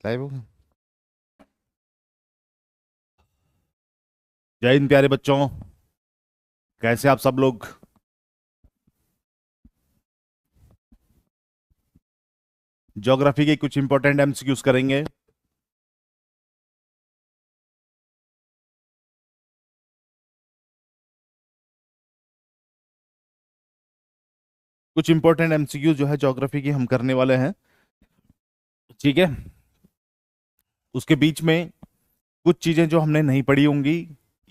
Live हो गया? जय हिंद प्यारे बच्चों। कैसे आप सब लोग? ज्योग्राफी के कुछ इंपॉर्टेंट एमसीक्यूज करेंगे। कुछ इंपॉर्टेंट एमसीक्यू जो है ज्योग्राफी की हम करने वाले हैं। ठीक है। उसके बीच में कुछ चीजें जो हमने नहीं पढ़ी होंगी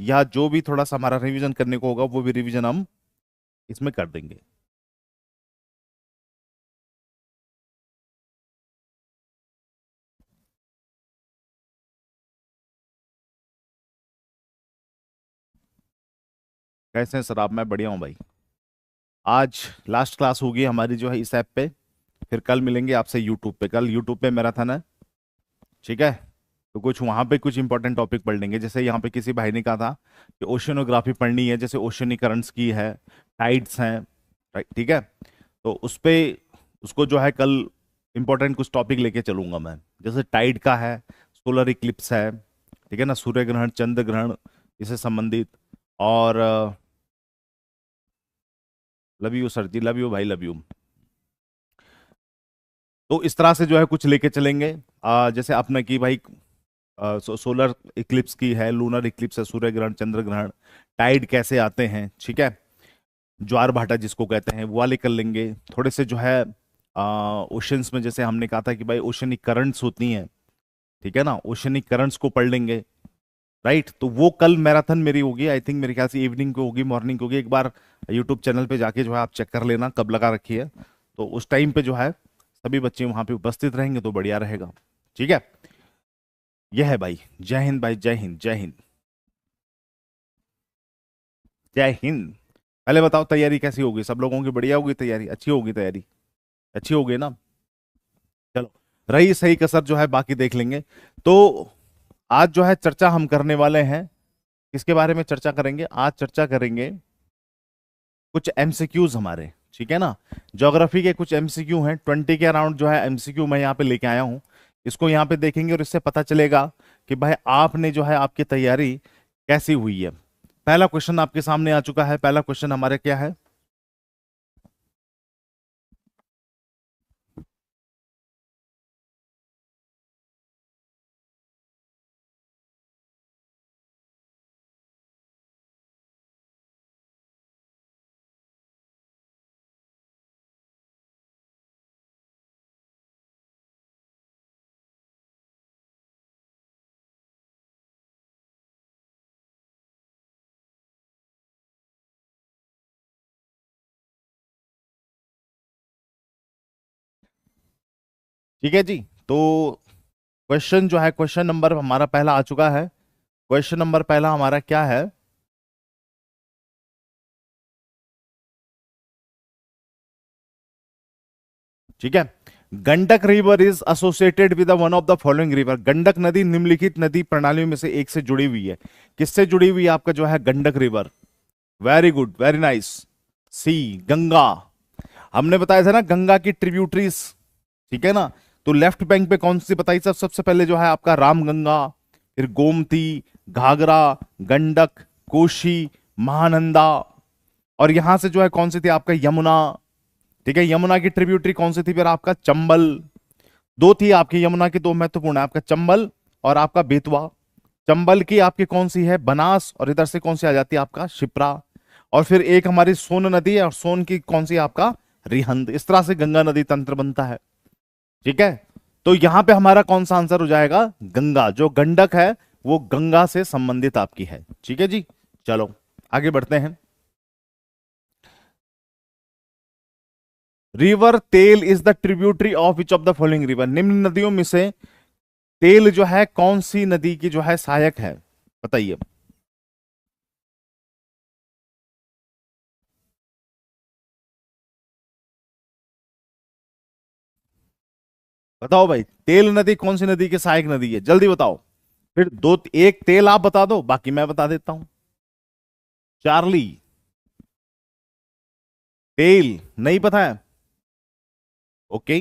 या जो भी थोड़ा सा हमारा रिवीजन करने को होगा वो भी रिवीजन हम इसमें कर देंगे। कैसे हैं सर आप? मैं बढ़िया हूँ भाई। आज लास्ट क्लास होगी हमारी जो है इस ऐप पे। फिर कल मिलेंगे आपसे यूट्यूब पे। कल यूट्यूब पे मैराथन है। ठीक है। तो कुछ वहां पे कुछ इंपॉर्टेंट टॉपिक पढ़ लेंगे। जैसे यहाँ पे किसी भाई ने कहा था कि ओशियनोग्राफी पढ़नी है, जैसे ओशियनिक करंट्स की है, टाइड्स हैं। राइट, ठीक है। तो उस पे उसको जो है कल इंपॉर्टेंट कुछ टॉपिक लेके चलूंगा मैं। जैसे टाइड का है, सोलर इक्लिप्स है, ठीक है ना, सूर्य ग्रहण, चंद्र ग्रहण, इससे संबंधित। और love you sir ji, love you भाई, लव यू। तो इस तरह से जो है कुछ लेके चलेंगे। जैसे आपने की भाई सोलर इक्लिप्स की है, लूनर इक्लिप्स है, सूर्य ग्रहण, चंद्र ग्रहण, टाइड कैसे आते हैं, ठीक है, ज्वार भाटा जिसको कहते हैं वो वाले कर लेंगे। थोड़े से जो है ओशंस में, जैसे हमने कहा था कि भाई ओशनिक करंट्स होती हैं, ठीक है ना, ओशनिक करंट्स को पढ़ लेंगे। राइट, तो वो कल मैराथन मेरी होगी। आई थिंक मेरे ख्याल से इवनिंग को होगी, मॉर्निंग को होगी। एक बार यूट्यूब चैनल पे जाके जो है आप चेक कर लेना कब लगा रखी है। तो उस टाइम पे जो है सभी बच्चे वहां पे उपस्थित रहेंगे तो बढ़िया रहेगा। ठीक है। यह है भाई। जय हिंद भाई, जय हिंद, जय हिंद, जय हिंद। पहले बताओ तैयारी कैसी होगी? सब लोगों की बढ़िया होगी तैयारी? अच्छी होगी तैयारी? अच्छी होगी ना? चलो, रही सही कसर जो है बाकी देख लेंगे। तो आज जो है चर्चा हम करने वाले हैं, किसके बारे में चर्चा करेंगे? आज चर्चा करेंगे कुछ एमसीक्यूज हमारे, ठीक है ना। ज्योग्राफी के कुछ एमसीक्यू हैं, 20 के अराउंड जो है एमसीक्यू मैं यहाँ पे लेके आया हूँ। इसको यहाँ पे देखेंगे और इससे पता चलेगा कि भाई आपने जो है आपकी तैयारी कैसी हुई है। पहला क्वेश्चन आपके सामने आ चुका है। पहला क्वेश्चन हमारे क्या है? ठीक है जी। तो क्वेश्चन जो है, क्वेश्चन नंबर हमारा पहला आ चुका है। क्वेश्चन नंबर पहला हमारा क्या है? ठीक है। Gandak river is associated with one of the following river. Gandak नदी निम्नलिखित नदी प्रणालियों में से एक से जुड़ी हुई है। किससे जुड़ी हुई है आपका जो है Gandak river? Very good, very nice. See, Ganga. हमने बताया था ना गंगा की ट्रिब्यूटरीज, ठीक है ना। तो लेफ्ट बैंक पे कौन सी बताई सब? सबसे पहले जो है आपका रामगंगा, फिर गोमती, घाघरा, गंडक, कोशी, महानंदा। और यहां से जो है कौन सी थी आपका? यमुना। ठीक है, यमुना की ट्रिब्यूटरी कौन सी थी फिर आपका? चंबल। दो थी आपकी यमुना की, दो महत्वपूर्ण है आपका, चंबल और आपका बेतवा। चंबल की आपकी कौन सी है? बनास। और इधर से कौन सी आ जाती है आपका? शिप्रा। और फिर एक हमारी सोन नदी है, और सोन की कौन सी है आपका? रिहंद। इस तरह से गंगा नदी तंत्र बनता है। ठीक है। तो यहां पे हमारा कौन सा आंसर हो जाएगा? गंगा। जो गंडक है वो गंगा से संबंधित आपकी है। ठीक है जी। चलो आगे बढ़ते हैं। रिवर तेल is the tributary of which of the following river. निम्न नदियों में से तेल जो है कौन सी नदी की जो है सहायक है? बताइए। बताओ भाई, तेल नदी कौन सी नदी की सहायक नदी है? जल्दी बताओ। फिर दो, एक तेल आप बता दो, बाकी मैं बता देता हूं। चार्ली। तेल नहीं पता है? ओके,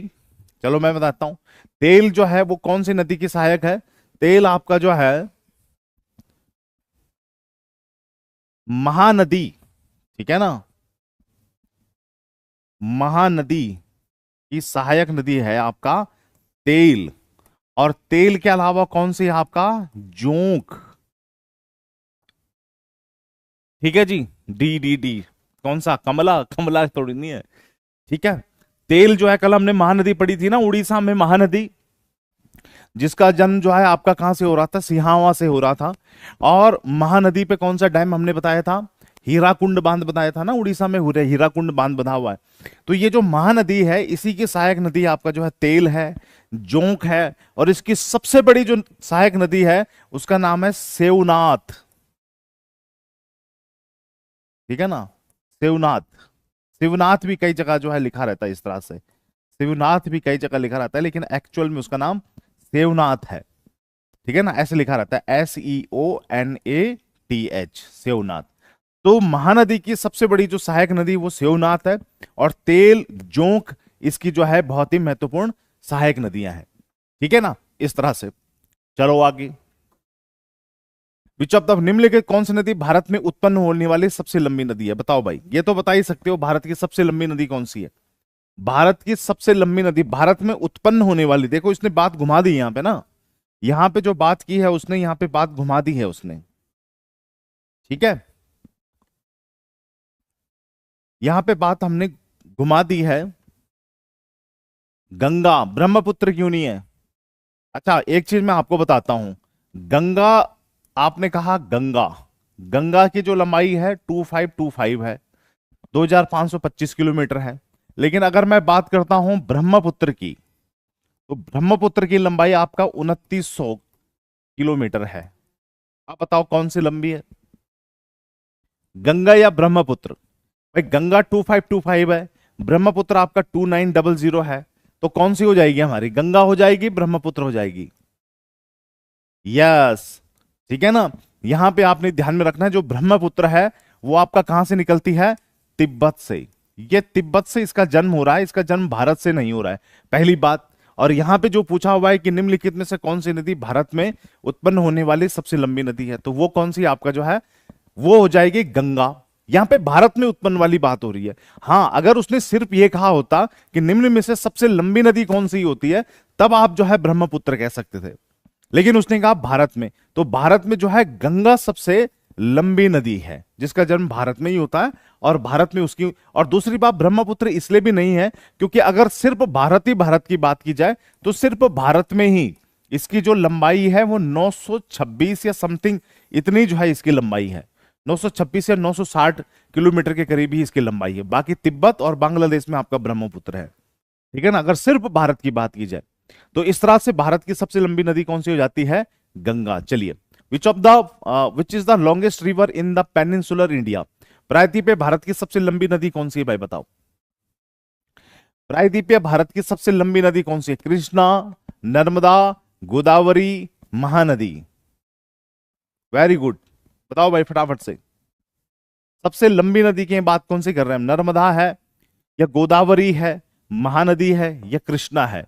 चलो मैं बताता हूं। तेल जो है वो कौन सी नदी की सहायक है? तेल आपका जो है महानदी, ठीक है ना, महानदी की सहायक नदी है आपका तेल। और तेल के अलावा कौन सी है आपका? जोंक। ठीक है जी, डी डी डी। कौन सा? कमला? कमला थोड़ी नहीं है। ठीक है, तेल जो है, कल हमने महानदी पढ़ी थी ना, उड़ीसा में महानदी, जिसका जन्म जो है आपका कहां से हो रहा था? सिहावा से हो रहा था। और महानदी पे कौन सा डैम हमने बताया था? हीराकुंड बांध बताया था ना, उड़ीसा में हीराकुंड बांध बना हुआ है। तो ये जो महानदी है, इसी की सहायक नदी आपका जो है तेल है, जोंक है। और इसकी सबसे बड़ी जो सहायक नदी है उसका नाम है सेवनाथ। ठीक है ना, सेवनाथ। शिवनाथ भी कई जगह जो है लिखा रहता है इस तरह से, शिवनाथ भी कई जगह लिखा रहता है, लेकिन एक्चुअल में उसका नाम सेवनाथ है। ठीक है ना, ऐसे लिखा रहता है, SEONATH, सेवनाथ। तो महानदी की सबसे बड़ी जो सहायक नदी वो सेवनाथ है। और तेल, जोंक इसकी जो है बहुत ही महत्वपूर्ण सहायक नदियां हैं। ठीक है ना, इस तरह से। चलो आगे। विच ऑफ द निम्नलिखित कौन सी नदी भारत में उत्पन्न होने वाली सबसे लंबी नदी है? बताओ भाई, ये तो बता ही सकते हो, भारत की सबसे लंबी नदी कौन सी है? भारत की सबसे लंबी नदी भारत में उत्पन्न होने वाली, देखो इसने बात घुमा दी यहां पे ना, यहां पे जो बात की है उसने, यहां पे बात घुमा दी है उसने। ठीक है, यहां पे बात हमने घुमा दी है। गंगा, ब्रह्मपुत्र क्यों नहीं है? अच्छा एक चीज मैं आपको बताता हूं, गंगा, आपने कहा गंगा, गंगा की जो लंबाई है 2525 है, 2525 किलोमीटर है। लेकिन अगर मैं बात करता हूं ब्रह्मपुत्र की, तो ब्रह्मपुत्र की लंबाई आपका 2900 किलोमीटर है। आप बताओ कौन सी लंबी है, गंगा या ब्रह्मपुत्र? भाई गंगा 2525 है, ब्रह्मपुत्र आपका 2900 है, तो कौन सी हो जाएगी हमारी? गंगा हो जाएगी, ब्रह्मपुत्र हो जाएगी? यस, ठीक है ना। यहां पे आपने ध्यान में रखना है, जो ब्रह्मपुत्र है वो आपका कहां से निकलती है? तिब्बत से। ये तिब्बत से इसका जन्म हो रहा है, इसका जन्म भारत से नहीं हो रहा है, पहली बात। और यहां पे जो पूछा हुआ है कि निम्नलिखित में से कौन सी नदी भारत में उत्पन्न होने वाली सबसे लंबी नदी है, तो वो कौन सी आपका जो है वो हो जाएगी गंगा। यहां पे भारत में उत्पन्न वाली बात हो रही है। हां, अगर उसने सिर्फ ये कहा होता कि निम्न में से सबसे लंबी नदी कौन सी होती है, तब आप जो है ब्रह्मपुत्र कह सकते थे। लेकिन उसने कहा भारत में, तो भारत में जो है गंगा सबसे लंबी नदी है, जिसका जन्म भारत में ही होता है। और भारत में उसकी, और दूसरी बात ब्रह्मपुत्र इसलिए भी नहीं है क्योंकि अगर सिर्फ भारत ही भारत की बात की जाए तो सिर्फ भारत में ही इसकी जो लंबाई है वो 926 या समथिंग इतनी जो है इसकी लंबाई है, 926 या 960 किलोमीटर के करीब ही इसकी लंबाई है। बाकी तिब्बत और बांग्लादेश में आपका ब्रह्मपुत्र है। ठीक है ना, अगर सिर्फ भारत की बात की जाए तो इस तरह से भारत की सबसे लंबी नदी कौन सी हो जाती है? गंगा। चलिए, which is the longest river in the peninsular India? प्रायद्वीपीय भारत की सबसे लंबी नदी कौन सी है भाई बताओ? प्रायद्वीपीय भारत की सबसे लंबी नदी कौन सी है? कृष्णा, नर्मदा, गोदावरी, महानदी? वेरी गुड, बताओ भाई फटाफट से। सबसे लंबी नदी की बात कौन सी कर रहे हैं हम? नर्मदा है या गोदावरी है, महानदी है या कृष्णा है?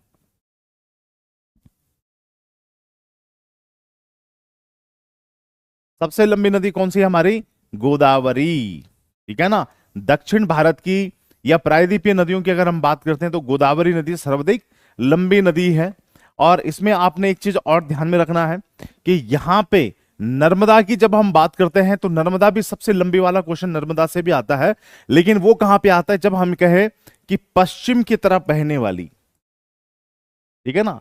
सबसे लंबी नदी कौन सी है हमारी? गोदावरी। ठीक है ना, दक्षिण भारत की या प्रायद्वीपीय नदियों की अगर हम बात करते हैं तो गोदावरी नदी सर्वाधिक लंबी नदी है। और इसमें आपने एक चीज और ध्यान में रखना है कि यहां पे नर्मदा की जब हम बात करते हैं तो नर्मदा भी सबसे लंबी वाला क्वेश्चन नर्मदा से भी आता है, लेकिन वो कहां पे आता है? जब हम कहे कि पश्चिम की तरफ बहने वाली, ठीक है ना,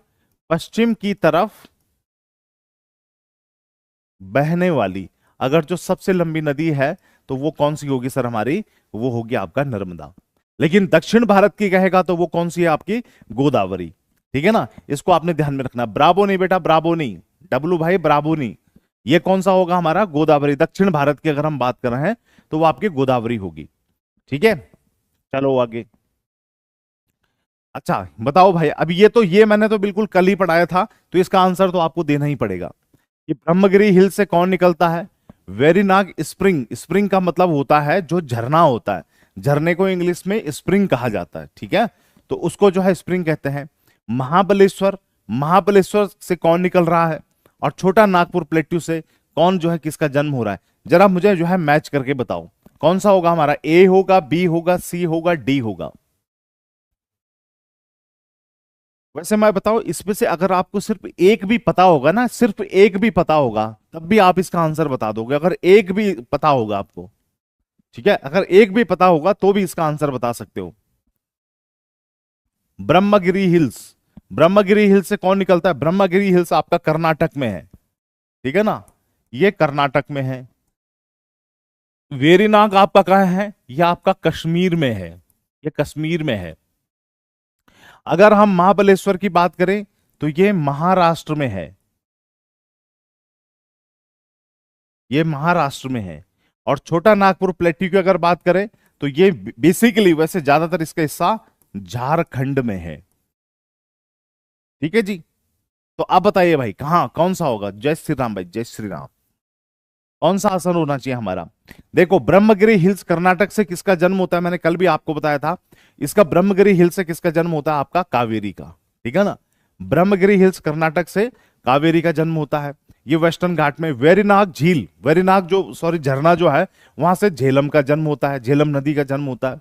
पश्चिम की तरफ बहने वाली अगर जो सबसे लंबी नदी है तो वो कौन सी होगी सर हमारी? वो होगी आपका नर्मदा। लेकिन दक्षिण भारत की कहेगा तो वो कौन सी है आपकी? गोदावरी। ठीक है ना, इसको आपने ध्यान में रखना। ब्रावो नहीं बेटा, ब्रावो नहीं, डब्लू भाई ब्रावो नहीं। ये कौन सा होगा हमारा? गोदावरी। दक्षिण भारत की अगर हम बात कर रहे हैं तो वो आपकी गोदावरी होगी। ठीक है, चलो आगे। अच्छा बताओ भाई, अब ये मैंने तो बिल्कुल कल ही पढ़ाया था, तो इसका आंसर तो आपको देना ही पड़ेगा कि ब्रह्मगिरी हिल से कौन निकलता है? वेरीनाग स्प्रिंग। स्प्रिंग का मतलब होता है जो झरना होता है, झरने को इंग्लिश में स्प्रिंग कहा जाता है। ठीक है, तो उसको जो है स्प्रिंग कहते हैं। महाबलेश्वर, महाबलेश्वर से कौन निकल रहा है, और छोटा नागपुर प्लेट्यू से कौन जो है किसका जन्म हो रहा है, जरा मुझे जो है मैच करके बताओ कौन सा होगा हमारा, ए होगा, बी होगा, सी होगा, डी होगा। वैसे मैं बताऊं, इसमें से अगर आपको सिर्फ एक भी पता होगा ना, सिर्फ एक भी पता होगा, तब भी आप इसका आंसर बता दोगे, अगर एक भी पता होगा आपको, ठीक है, अगर एक भी पता होगा तो भी इसका आंसर बता सकते हो। ब्रह्मगिरी हिल्स, ब्रह्मगिरी हिल्स से कौन निकलता है, ब्रह्मगिरी हिल्स आपका कर्नाटक में है, ठीक है ना, ये कर्नाटक में है। वेरीनाग आपका कहाँ है, यह आपका कश्मीर में है, ये कश्मीर में है। अगर हम महाबलेश्वर की बात करें तो ये महाराष्ट्र में है, ये महाराष्ट्र में है। और छोटा नागपुर प्लेट्यू की अगर बात करें तो ये बेसिकली, वैसे ज्यादातर इसका हिस्सा झारखंड में है, ठीक है जी। तो आप बताइए भाई कहां कौन सा होगा, जय श्री राम भाई, जय श्री राम। कौन सा आसन होना चाहिए हमारा, देखो ब्रह्मगिरी हिल्स कर्नाटक से किसका जन्म होता है, मैंने कल भी आपको बताया था, इसका ब्रह्मगिरी हिल्स से किसका जन्म होता है, आपका कावेरी का, ठीक है ना। ब्रह्मगिरी हिल्स कर्नाटक से कावेरी का जन्म होता है। ये वेस्टर्न घाट में वेरीनाग झील, वेरीनाग जो सॉरी झरना जो है, वहां से झेलम का जन्म होता है, झेलम नदी का जन्म होता है।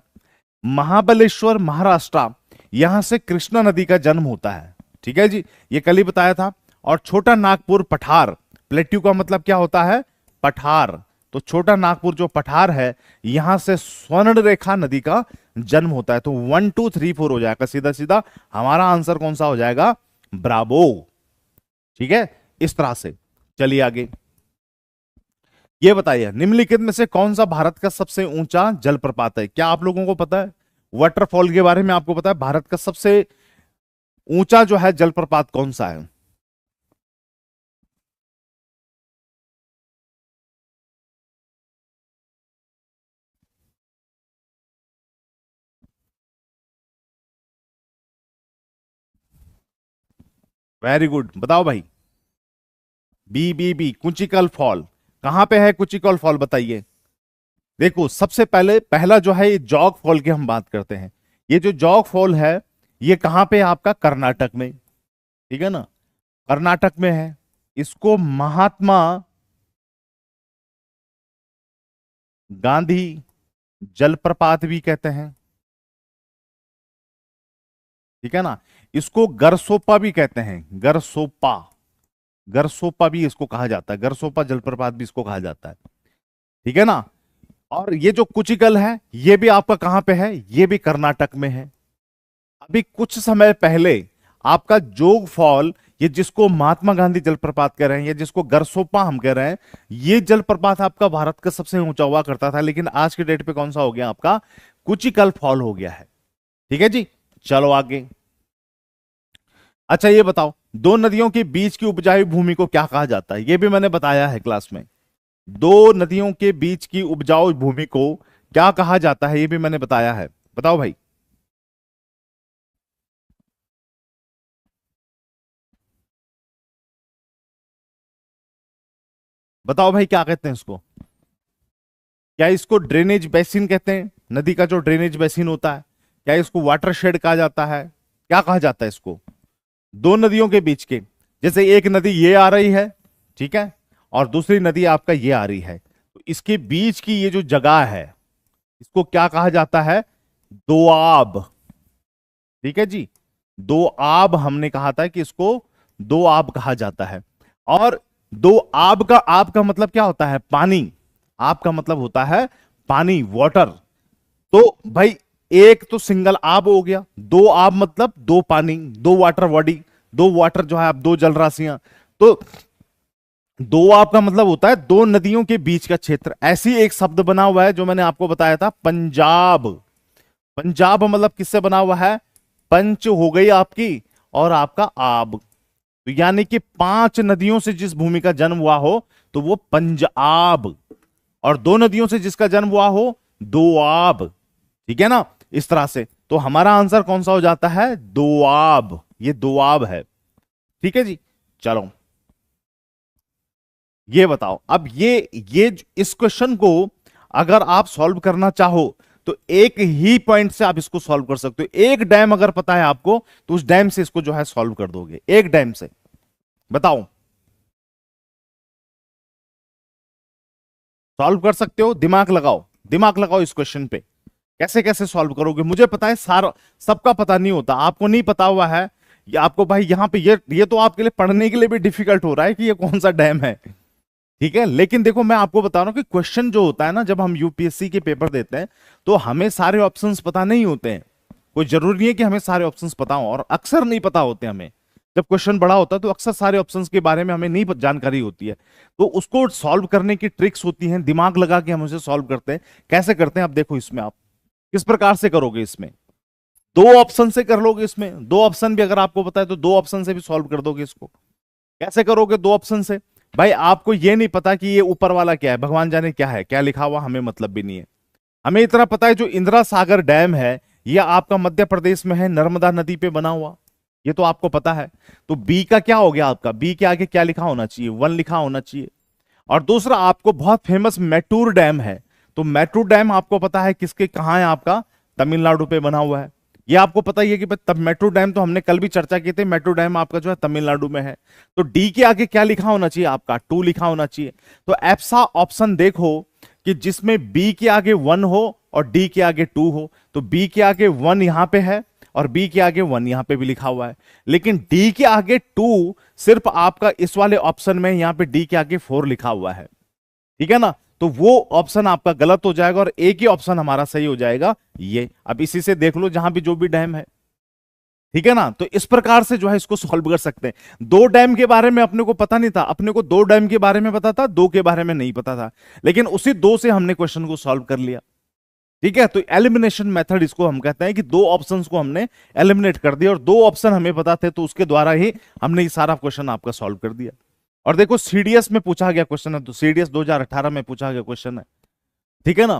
महाबलेश्वर महाराष्ट्र, यहां से कृष्णा नदी का जन्म होता है, ठीक है जी, ये कल ही बताया था। और छोटा नागपुर पठार, प्लेट्यू का मतलब क्या होता है, पठार, तो छोटा नागपुर जो पठार है, यहां से स्वर्ण रेखा नदी का जन्म होता है। तो 1 2 3 4 हो जाएगा सीधा सीधा, हमारा आंसर कौन सा हो जाएगा, ब्रावो, ठीक है, इस तरह से। चलिए आगे, ये बताइए निम्नलिखित में से कौन सा भारत का सबसे ऊंचा जलप्रपात है, क्या आप लोगों को पता है, वाटरफॉल के बारे में आपको पता है, भारत का सबसे ऊंचा जो है जलप्रपात कौन सा है। वेरी गुड, बताओ भाई, बी कुचिकल फॉल, कहां पे है कुचिकल फॉल बताइए। देखो सबसे पहले पहला जो है ये जॉग फॉल की हम बात करते हैं, ये जो जॉग फॉल है ये कहां पे है, आपका कर्नाटक में, ठीक है ना, कर्नाटक में है। इसको महात्मा गांधी जलप्रपात भी कहते हैं, ठीक है ना। इसको गरसोपा भी कहते हैं, गरसोपा, गरसोपा भी इसको कहा जाता है, गरसोपा जलप्रपात भी इसको कहा जाता है, ठीक है ना। और ये जो कुचिकल है ये भी आपका कहां पे है, ये भी कर्नाटक में है। अभी कुछ समय पहले आपका जोग फॉल, ये जिसको महात्मा गांधी जलप्रपात कह रहे हैं, या जिसको गरसोपा हम कह रहे हैं, ये जलप्रपात आपका भारत का सबसे ऊंचा हुआ करता था, लेकिन आज के डेट पे कौन सा हो गया, आपका कुचिकल फॉल हो गया है, ठीक है जी। चलो आगे, अच्छा ये बताओ दो नदियों के बीच की उपजाऊ भूमि को क्या कहा जाता है, ये भी मैंने बताया है क्लास में, दो नदियों के बीच की उपजाऊ भूमि को क्या कहा जाता है, ये भी मैंने बताया है, बताओ भाई। बताओ भाई क्या कहते हैं इसको, क्या इसको ड्रेनेज बेसिन कहते हैं, नदी का जो ड्रेनेज बेसिन होता है, क्या इसको वाटरशेड कहा जाता है, क्या कहा जाता है इसको, दो नदियों के बीच के, जैसे एक नदी ये आ रही है, ठीक है, और दूसरी नदी आपका ये आ रही है, तो इसके बीच की ये जो जगह है इसको क्या कहा जाता है, दोआब, ठीक है जी, दो आब हमने कहा था कि इसको दो आब कहा जाता है। और दो आब का मतलब क्या होता है, पानी, आब का मतलब होता है पानी, वाटर। तो भाई एक तो सिंगल आब हो गया, दो आब मतलब दो पानी, दो वाटर बॉडी, दो वाटर जो है आप दो जल राशियां, तो दो आब का मतलब होता है दो नदियों के बीच का क्षेत्र। ऐसी एक शब्द बना हुआ है जो मैंने आपको बताया था, पंजाब, पंजाब मतलब किससे बना हुआ है, पंच हो गई आपकी और आपका आब, तो यानी कि पांच नदियों से जिस भूमि का जन्म हुआ हो तो वो पंजाब, और दो नदियों से जिसका जन्म हुआ हो दोआब, ठीक है ना, इस तरह से। तो हमारा आंसर कौन सा हो जाता है, दोआब, ये दोआब है, ठीक है जी। चलो ये बताओ, अब ये इस क्वेश्चन को अगर आप सॉल्व करना चाहो तो एक ही पॉइंट से आप इसको सॉल्व कर सकते हो। एक डैम अगर पता है आपको तो उस डैम से इसको जो है सॉल्व कर दोगे, एक डैम से। बताओ, सॉल्व कर सकते हो? दिमाग लगाओ, दिमाग लगाओ इस क्वेश्चन पे, कैसे कैसे सॉल्व करोगे। मुझे पता है सारा, सबका पता नहीं होता, आपको नहीं पता हुआ है ये आपको भाई यहां पे ये तो आपके लिए पढ़ने के लिए भी डिफिकल्ट हो रहा है कि ये कौन सा डैम है, ठीक है। लेकिन देखो मैं आपको बता रहा हूं कि क्वेश्चन जो होता है ना, जब हम यूपीएससी के पेपर देते हैं तो हमें सारे ऑप्शंस पता नहीं होते हैं। कोई जरूरी नहीं है कि हमें सारे ऑप्शंस पता हो, और अक्सर नहीं पता होते हमें। जब क्वेश्चन बड़ा होता है तो अक्सर सारे ऑप्शंस के बारे में हमें नहीं जानकारी होती है, तो उसको सॉल्व करने की ट्रिक्स होती हैं, दिमाग लगा के हम उसे सॉल्व करते हैं। कैसे करते हैं आप देखो, इसमें आप किस प्रकार से करोगे। इसमें दो ऑप्शन से कर लोगे, इसमें दो ऑप्शन भी अगर आपको पता है तो दो ऑप्शन से भी सॉल्व कर दोगे इसको। कैसे करोगे दो ऑप्शन से? भाई आपको ये नहीं पता कि ये ऊपर वाला क्या है, भगवान जाने क्या है, क्या लिखा हुआ हमें मतलब भी नहीं है। हमें इतना पता है जो इंदिरा सागर डैम है यह आपका मध्य प्रदेश में है, नर्मदा नदी पे बना हुआ, ये तो आपको पता है। तो बी का क्या हो गया आपका, बी के आगे क्या लिखा होना चाहिए, 1 लिखा होना चाहिए। और दूसरा आपको बहुत फेमस मैटूर डैम है, तो मैटूर डैम आपको पता है किसके कहां है, आपका तमिलनाडु पे बना हुआ है। ये आपको पता ही है कि तब मैटूर डैम तो हमने कल भी चर्चा की थी, मैटूर डैम आपका जो है तमिलनाडु में है। तो डी के आगे क्या लिखा होना चाहिए आपका, 2 लिखा होना चाहिए। तो ऐसा ऑप्शन देखो कि जिसमें बी के आगे 1 हो और डी के आगे 2 हो। तो बी के आगे 1 यहां पे है और बी के आगे 1 यहां पे भी लिखा हुआ है, लेकिन डी के आगे 2 सिर्फ आपका इस वाले ऑप्शन में यहां पे डी के आगे 4 लिखा हुआ है, ठीक है ना। तो वो ऑप्शन आपका गलत हो जाएगा और एक ही ऑप्शन हमारा सही हो जाएगा ये। अब इसी से देख लो जहां भी जो भी डैम है, ठीक है ना। तो इस प्रकार से जो है इसको सॉल्व कर सकते हैं। दो डैम के बारे में अपने को पता नहीं था, अपने को दो डैम के बारे में पता था, दो के बारे में नहीं पता था, लेकिन उसी दो से हमने क्वेश्चन को सॉल्व कर लिया, ठीक है। तो एलिमिनेशन मेथड इसको हम कहते हैं कि दो ऑप्शंस को हमने एलिमिनेट कर दिया और दो ऑप्शन हमें पता थे तो उसके द्वारा ही हमने ये सारा क्वेश्चन आपका सॉल्व कर दिया। और देखो सीडीएस में पूछा गया क्वेश्चन है, तो सीडीएस 2018 में पूछा गया क्वेश्चन है, ठीक है ना।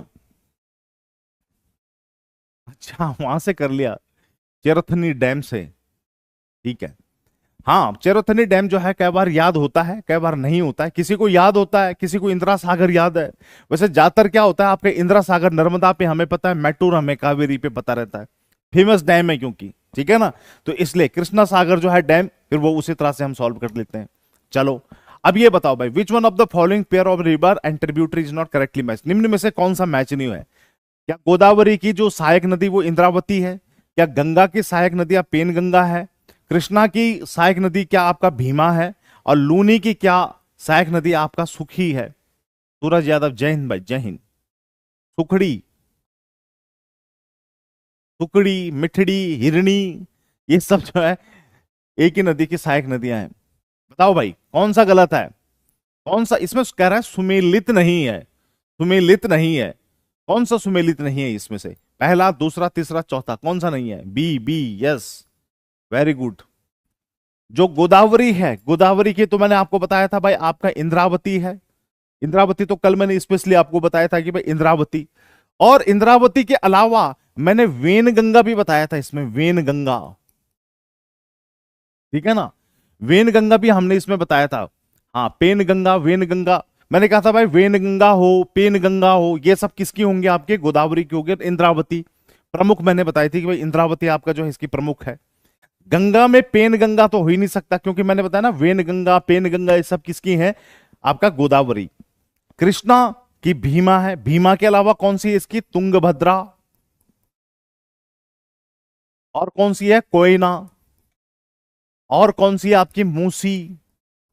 अच्छा वहां से कर लिया, चेरथनी डैम से, ठीक है। हाँ चेरथनी डैम जो है कई बार याद होता है, कई बार नहीं होता है, किसी को याद होता है, किसी को इंदिरा सागर याद है। वैसे ज्यादातर क्या होता है आपके इंदिरा सागर नर्मदा पे हमें पता है, मैटूर हमें कावेरी पे पता रहता है, फेमस डैम है क्योंकि, ठीक है ना। तो इसलिए कृष्णा सागर जो है डैम, फिर वो उसी तरह से हम सॉल्व कर लेते हैं। चलो अब ये बताओ भाई, which one of the following pair of river and tributary is not correctly match. निम्न में से कौन सा मैच नहीं है? क्या गोदावरी की जो सहायक नदी वो इंद्रावती है? क्या गंगा की सहायक नदी पेन गंगा है? कृष्णा की सहायक नदी क्या आपका भीमा है? और लूनी की क्या सहायक नदी आपका सुखी है? सूरज यादव जय हिंद भाई, जय हिंद। सुखड़ी, सुकड़ी, मिठड़ी, हिरणी, ये सब जो है एक ही नदी की सहायक नदियां हैं। बताओ भाई कौन सा गलत है, कौन सा इसमें कह रहा है सुमेलित नहीं है, सुमेलित नहीं है। कौन सा सुमेलित नहीं है इसमें से? पहला, दूसरा, तीसरा, चौथा, कौन सा नहीं है? B, B, yes, very good. जो गोदावरी है, गोदावरी की तो मैंने आपको बताया था भाई आपका इंद्रावती है। इंद्रावती तो कल मैंने स्पेशली आपको बताया था कि भाई इंद्रावती, और इंद्रावती के अलावा मैंने वेन गंगा भी बताया था इसमें, वेन गंगा, ठीक है ना। वेन गंगा भी हमने इसमें बताया था। हाँ पेन गंगा, वेन गंगा, मैंने कहा था भाई वेन गंगा हो, पेन गंगा हो, ये सब किसकी होंगे आपके? गोदावरी की होंगे। इंद्रावती प्रमुख मैंने बताई थी कि भाई इंद्रावती आपका जो है इसकी प्रमुख है। गंगा में पेन गंगा तो हो ही नहीं सकता, क्योंकि मैंने बताया ना वेन गंगा, पेन गंगा, ये सब किसकी है? आपका गोदावरी। कृष्णा की भीमा है, भीमा के अलावा कौन सी है इसकी? तुंगभद्रा। और कौन सी है? कोयना। और कौन सी है आपकी? मूसी।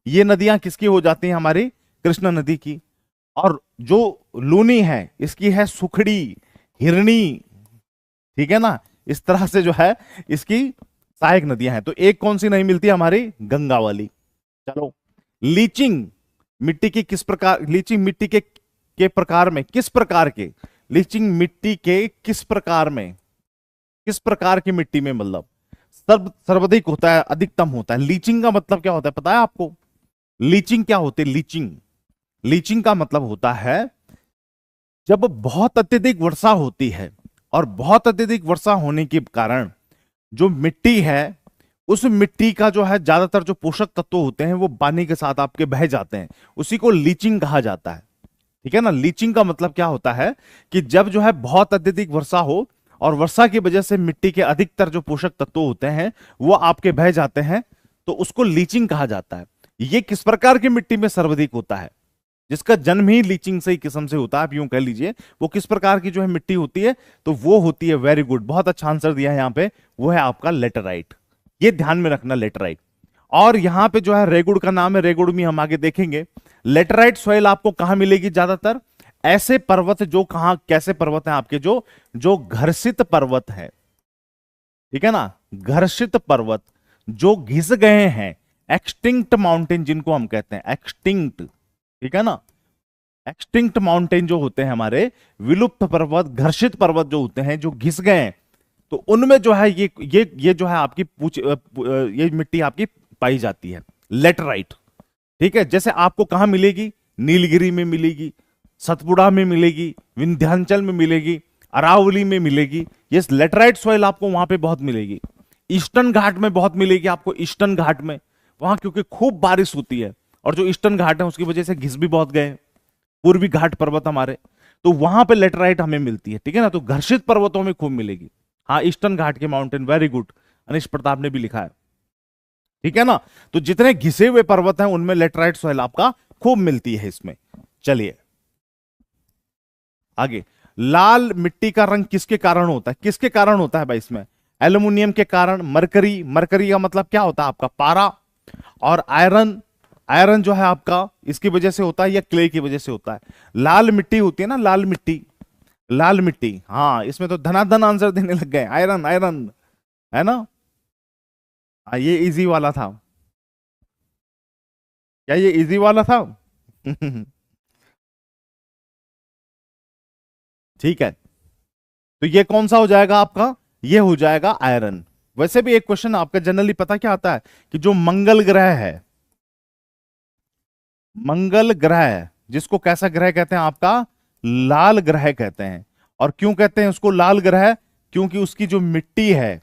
ये नदियां किसकी हो जाती हैं? हमारी कृष्णा नदी की। और जो लूनी है इसकी है सुखड़ी, हिरणी, ठीक है ना। इस तरह से जो है इसकी सहायक नदियां हैं। तो एक कौन सी नहीं मिलती? हमारी गंगा वाली। चलो लीचिंग मिट्टी की किस प्रकार, लीचिंग मिट्टी के प्रकार में किस प्रकार के, लीचिंग मिट्टी के किस प्रकार में, किस प्रकार की मिट्टी में, मतलब सर्वाधिक होता है, अधिकतम होता है। लीचिंग का मतलब क्या होता है पता है आपको? लीचिंग क्या होती है? लीचिंग, लीचिंग का मतलब होता है जब बहुत अत्यधिक वर्षा होती है और बहुत अत्यधिक वर्षा होने के कारण जो मिट्टी है उस मिट्टी का जो है ज्यादातर जो पोषक तत्व होते हैं वो पानी के साथ आपके बह जाते हैं, उसी को लीचिंग कहा जाता है, ठीक है ना। लीचिंग का मतलब क्या होता है कि जब जो है बहुत अत्यधिक वर्षा हो और वर्षा की वजह से मिट्टी के अधिकतर जो पोषक तत्व होते हैं वो आपके बह जाते हैं, तो उसको लीचिंग कहा जाता है। ये किस प्रकार की मिट्टी में सर्वाधिक होता है, जिसका जन्म ही लीचिंग से ही किस्म से होता है, आप यूं कह लीजिए, वो किस प्रकार की जो है मिट्टी होती है, तो वो होती है, वेरी गुड, बहुत अच्छा आंसर दिया है यहां पे, वो है आपका लेटराइट। ये ध्यान में रखना, लेटराइट। और यहां पे जो है रेगुड़ का नाम है, रेगुड़ में हम आगे देखेंगे। लेटराइट सॉइल आपको कहां मिलेगी ज्यादातर, ऐसे पर्वत जो कहां, कैसे पर्वत हैं आपके, जो जो घर्षित पर्वत है, ठीक है ना, घर्षित पर्वत जो घिस गए हैं, एक्सटिंक्ट माउंटेन जिनको हम कहते हैं, एक्सटिंक्ट, ठीक है ना, एक्सटिंक्ट माउंटेन जो होते हैं हमारे, विलुप्त पर्वत, घर्षित पर्वत जो होते हैं, जो घिस गए हैं, तो उनमें जो है ये जो है आपकी ये मिट्टी आपकी पाई जाती है, लेटराइट। ठीक है, जैसे आपको कहां मिलेगी, नीलगिरी में मिलेगी, सतपुड़ा में मिलेगी, विंध्याचल में मिलेगी, अरावली में मिलेगी, ये लेटराइट सॉइल आपको वहां पे बहुत मिलेगी। ईस्टर्न घाट में बहुत मिलेगी आपको, ईस्टर्न घाट में, वहां क्योंकि खूब बारिश होती है और जो ईस्टर्न घाट है उसकी वजह से घिस भी बहुत गए, पूर्वी घाट पर्वत हमारे, तो वहां पे लेटराइट हमें मिलती है, ठीक है ना। तो घर्षित पर्वतों में खूब मिलेगी। हाँ, ईस्टर्न घाट के माउंटेन, वेरी गुड, अनिश प्रताप ने भी लिखा है, ठीक है ना। तो जितने घिसे हुए पर्वत हैं उनमें लेटराइट सॉइल आपका खूब मिलती है इसमें। चलिए आगे, लाल मिट्टी का रंग किसके कारण होता है, किसके कारण होता है भाई इसमें, एल्युमिनियम के कारण, मरकरी, मरकरी का मतलब क्या होता है आपका, पारा, और आयरन, आयरन जो है आपका इसकी वजह से होता है, या क्ले की वजह से होता है। लाल मिट्टी होती है ना, लाल मिट्टी, लाल मिट्टी, हाँ इसमें तो धनाधन आंसर देने लग गए, आयरन, आयरन, है ना। हाँ, ये इजी वाला था, क्या ये इजी वाला था? ठीक है, तो ये कौन सा हो जाएगा आपका, ये हो जाएगा आयरन। वैसे भी एक क्वेश्चन आपका जनरली पता क्या आता है, कि जो मंगल ग्रह है, मंगल ग्रह जिसको कैसा ग्रह कहते हैं आपका, लाल ग्रह कहते हैं। और क्यों कहते हैं उसको लाल ग्रह, क्योंकि उसकी जो मिट्टी है,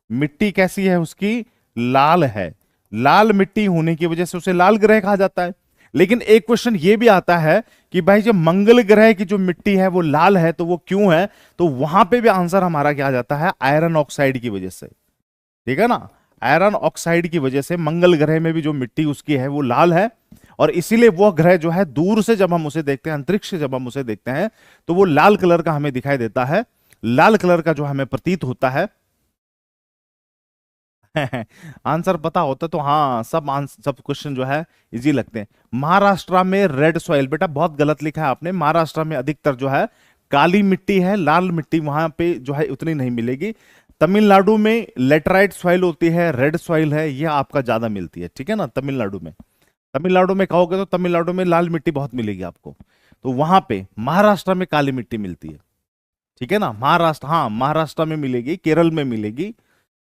मिट्टी कैसी है उसकी, लाल है, लाल मिट्टी होने की वजह से उसे लाल ग्रह कहा जाता है। लेकिन एक क्वेश्चन ये भी आता है कि भाई जब मंगल ग्रह की जो मिट्टी है वो लाल है तो वो क्यों है, तो वहां पे भी आंसर हमारा क्या आ जाता है, आयरन ऑक्साइड की वजह से, ठीक है ना। आयरन ऑक्साइड की वजह से मंगल ग्रह में भी जो मिट्टी उसकी है वो लाल है, और इसीलिए वो ग्रह जो है दूर से जब हम उसे देखते हैं, अंतरिक्ष से जब हम उसे देखते हैं, तो वो लाल कलर का हमें दिखाई देता है, लाल कलर का जो हमें प्रतीत होता है। आंसर पता होता तो हाँ, सब क्वेश्चन जो है इजी लगते हैं। महाराष्ट्र में रेड सॉइल, बेटा बहुत गलत लिखा है आपने, महाराष्ट्र में अधिकतर जो है काली मिट्टी है, लाल मिट्टी वहां पे जो है उतनी नहीं मिलेगी। तमिलनाडु में लेटराइट सॉइल होती है, रेड सॉइल है, ये आपका ज्यादा मिलती है, ठीक है ना। तमिलनाडु में, तमिलनाडु में कहोगे तो तमिलनाडु में लाल मिट्टी बहुत मिलेगी आपको, तो वहां पे, महाराष्ट्र में काली मिट्टी मिलती है, ठीक है ना। महाराष्ट्र, हाँ महाराष्ट्र में मिलेगी, केरल में मिलेगी,